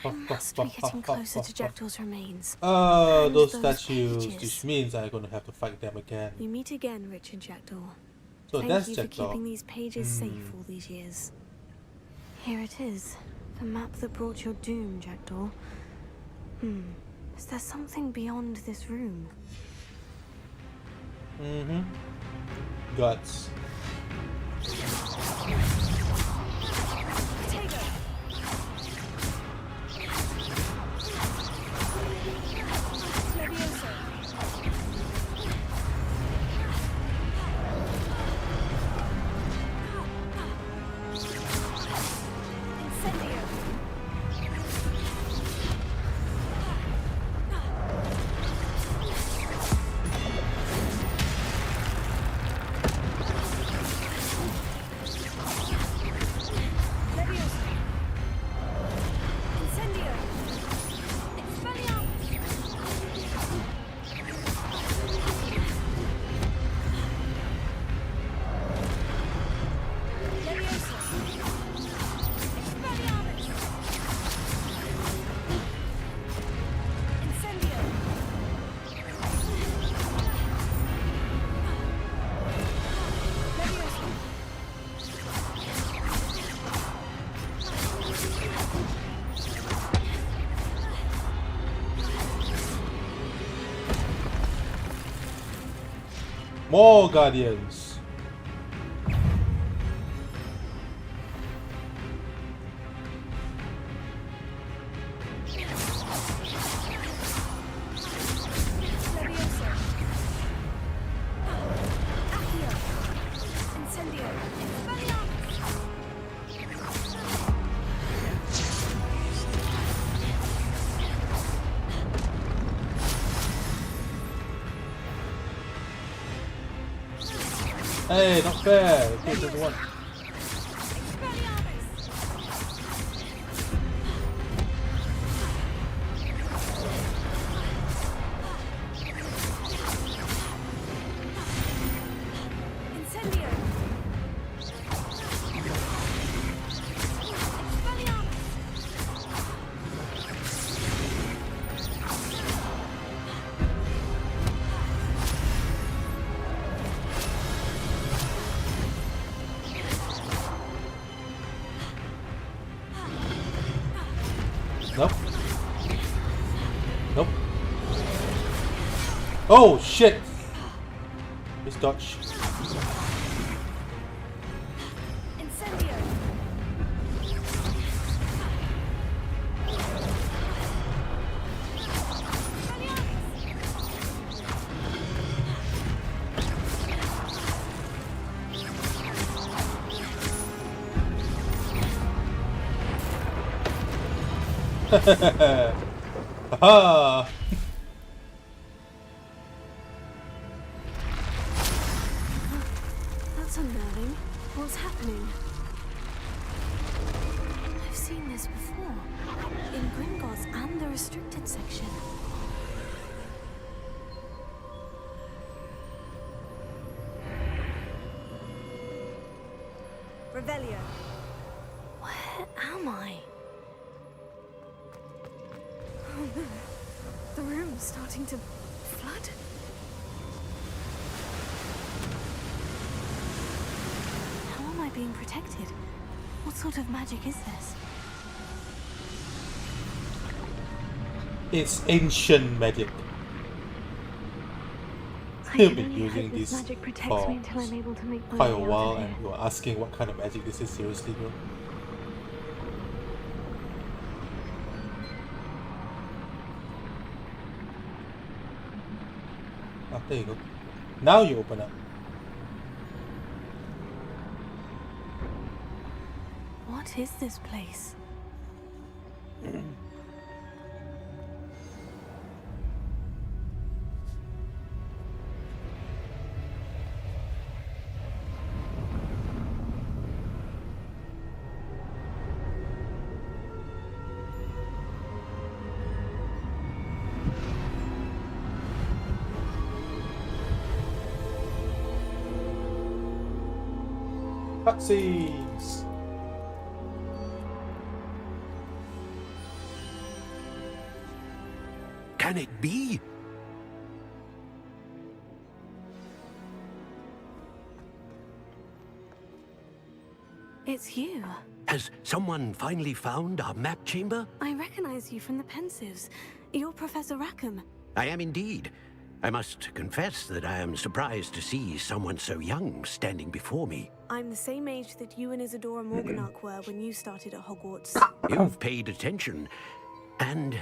Speaker 4: I must be getting closer to Jackdaw's remains.
Speaker 1: Oh,
Speaker 4: And
Speaker 1: those
Speaker 4: those
Speaker 1: statues,
Speaker 4: pages.
Speaker 1: which means I'm gonna have to fight them again.
Speaker 4: We meet again, Richard Jackdaw.
Speaker 1: So
Speaker 4: Thank
Speaker 1: that's
Speaker 4: you for
Speaker 1: Jackdaw.
Speaker 4: keeping these pages safe all these years. Here it is. The map that brought your doom, Jackdaw. Is there something beyond this room?
Speaker 1: Mm-hmm. Guts. More Guardians. Hey, not fair. Okay, there's one. Oh shit! Miss dodge.
Speaker 4: Incendio!
Speaker 1: Haha!
Speaker 4: That's unnerving. What's happening? I've seen this before. In Gringotts and the restricted section.
Speaker 15: Revelio.
Speaker 4: Where am I? Oh no. The room's starting to flood. How am I being protected? What sort of magic is this?
Speaker 1: It's ancient magic.
Speaker 4: I
Speaker 1: You've
Speaker 4: can
Speaker 1: been
Speaker 4: only
Speaker 1: using
Speaker 4: hope this
Speaker 1: this
Speaker 4: magic protects
Speaker 1: for
Speaker 4: me until I'm able to make my
Speaker 1: quite a
Speaker 4: way out
Speaker 1: while,
Speaker 4: of
Speaker 1: and
Speaker 4: here.
Speaker 1: you're asking what kind of magic this is. Seriously, bro. Oh, there you go. Now you open up.
Speaker 4: What is this place?
Speaker 1: Cutscenes.
Speaker 11: Can it be?
Speaker 4: It's you.
Speaker 11: Has someone finally found our map chamber?
Speaker 4: I recognize you from the Pensives. You're Professor Rackham.
Speaker 11: I am indeed. I must confess that I am surprised to see someone so young standing before me.
Speaker 4: I'm the same age that you and Isadora Morganach were when you started at Hogwarts.
Speaker 11: You've paid attention. And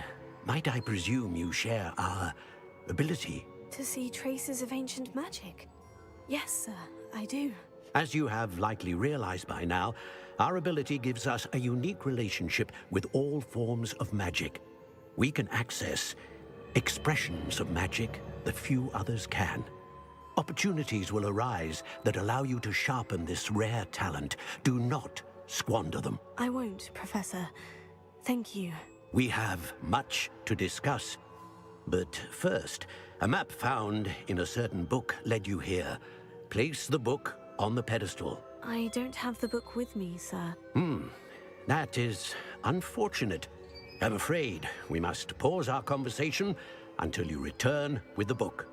Speaker 11: might I presume you share our ability?
Speaker 4: To see traces of ancient magic? Yes, sir, I do.
Speaker 11: As you have likely realized by now, our ability gives us a unique relationship with all forms of magic. We can access expressions of magic that few others can. Opportunities will arise that allow you to sharpen this rare talent. Do not squander them.
Speaker 4: I won't, Professor. Thank you.
Speaker 11: We have much to discuss. But first, a map found in a certain book led you here. Place the book on the pedestal.
Speaker 4: I don't have the book with me, sir.
Speaker 11: That is unfortunate. I'm afraid we must pause our conversation until you return with the book.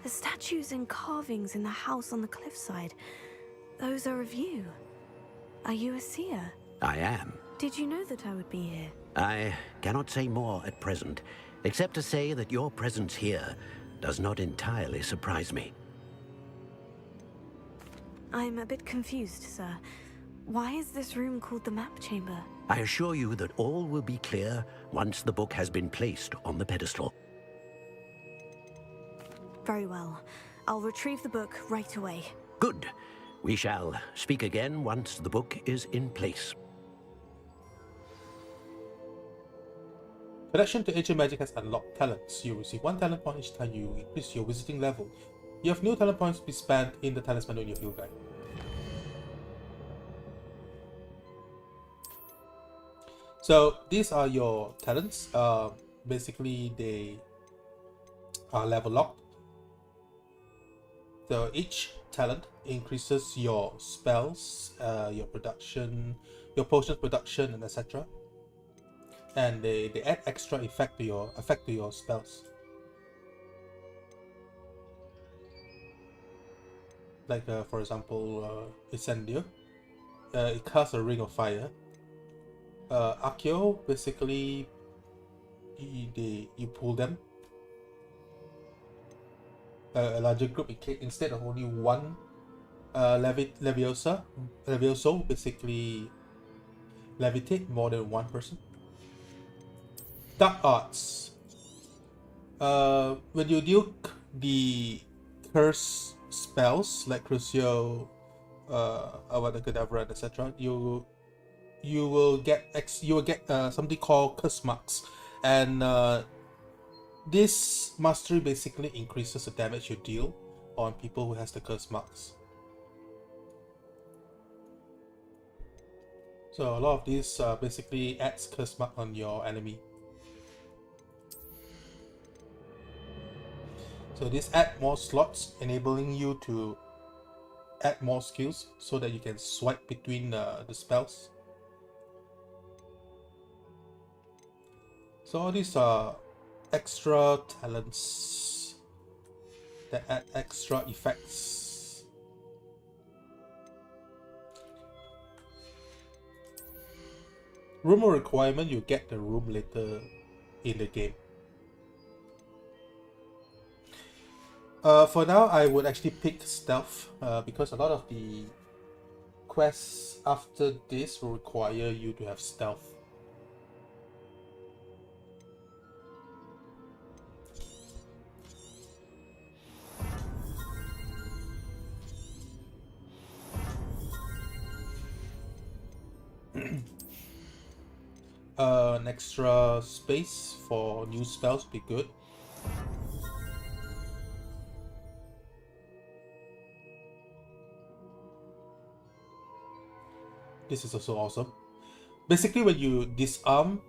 Speaker 4: The statues and carvings in the house on the cliffside, those are of you. Are you a seer?
Speaker 11: I am.
Speaker 4: Did you know that I would be here?
Speaker 11: I cannot say more at present, except to say that your presence here does not entirely surprise me.
Speaker 4: I'm a bit confused, sir. Why is this room called the map chamber?
Speaker 11: I assure you that all will be clear once the book has been placed on the pedestal.
Speaker 4: Very well. I'll retrieve the book right away.
Speaker 11: Good. We shall speak again once the book is in place.
Speaker 1: Connection to ancient magic has unlocked talents. You receive 1 talent point each time you increase your visiting level. You have new talent points to be spent in the talents menu in your field guide. So these are your talents. Basically they are level locked. So each talent increases your spells, your production, your potion production, and etc. And they add extra effect to your spells. Like for example, Incendio. It casts a ring of fire. Accio basically you pull them. A larger group instead of only one Levioso basically levitate more than one person. Dark arts. When you deal the curse spells like Crucio, Avada Kedavra, etc., you will get something called curse marks, and this mastery basically increases the damage you deal on people who has the curse marks. So a lot of these basically adds curse mark on your enemy. So this add more slots, enabling you to add more skills so that you can swipe between the spells. So all these are extra talents that add extra effects. Room requirement, you get the room later in the game. For now, I would actually pick stealth because a lot of the quests after this will require you to have stealth. An extra space for new spells would be good. This is also awesome. Basically, when you disarm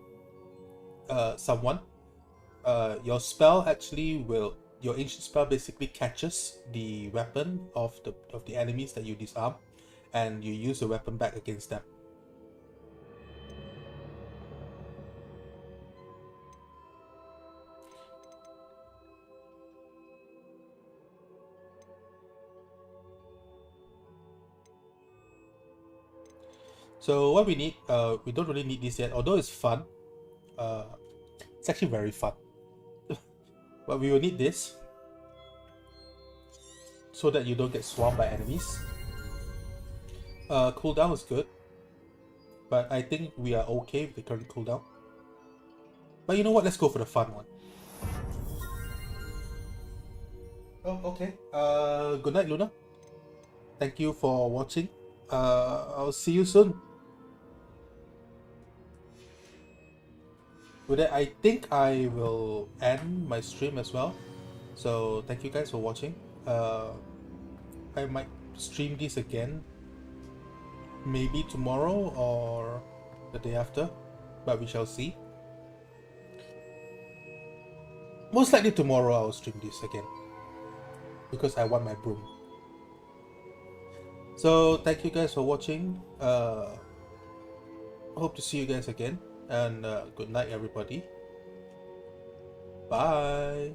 Speaker 1: someone, your spell actually your ancient spell basically catches the weapon of the enemies that you disarm, and you use the weapon back against them. So what we need, we don't really need this yet, although it's fun. It's actually very fun. But we will need this so that you don't get swarmed by enemies. Cooldown is good, but I think we are okay with the current cooldown. But you know what? Let's go for the fun one. Oh, okay. Good night, Luna. Thank you for watching. I'll see you soon. With that, I think I will end my stream as well. So thank you guys for watching. I might stream this again, maybe tomorrow or the day after, but we shall see. Most likely tomorrow I'll stream this again because I want my broom. So thank you guys for watching. Hope to see you guys again, and good night everybody. Bye.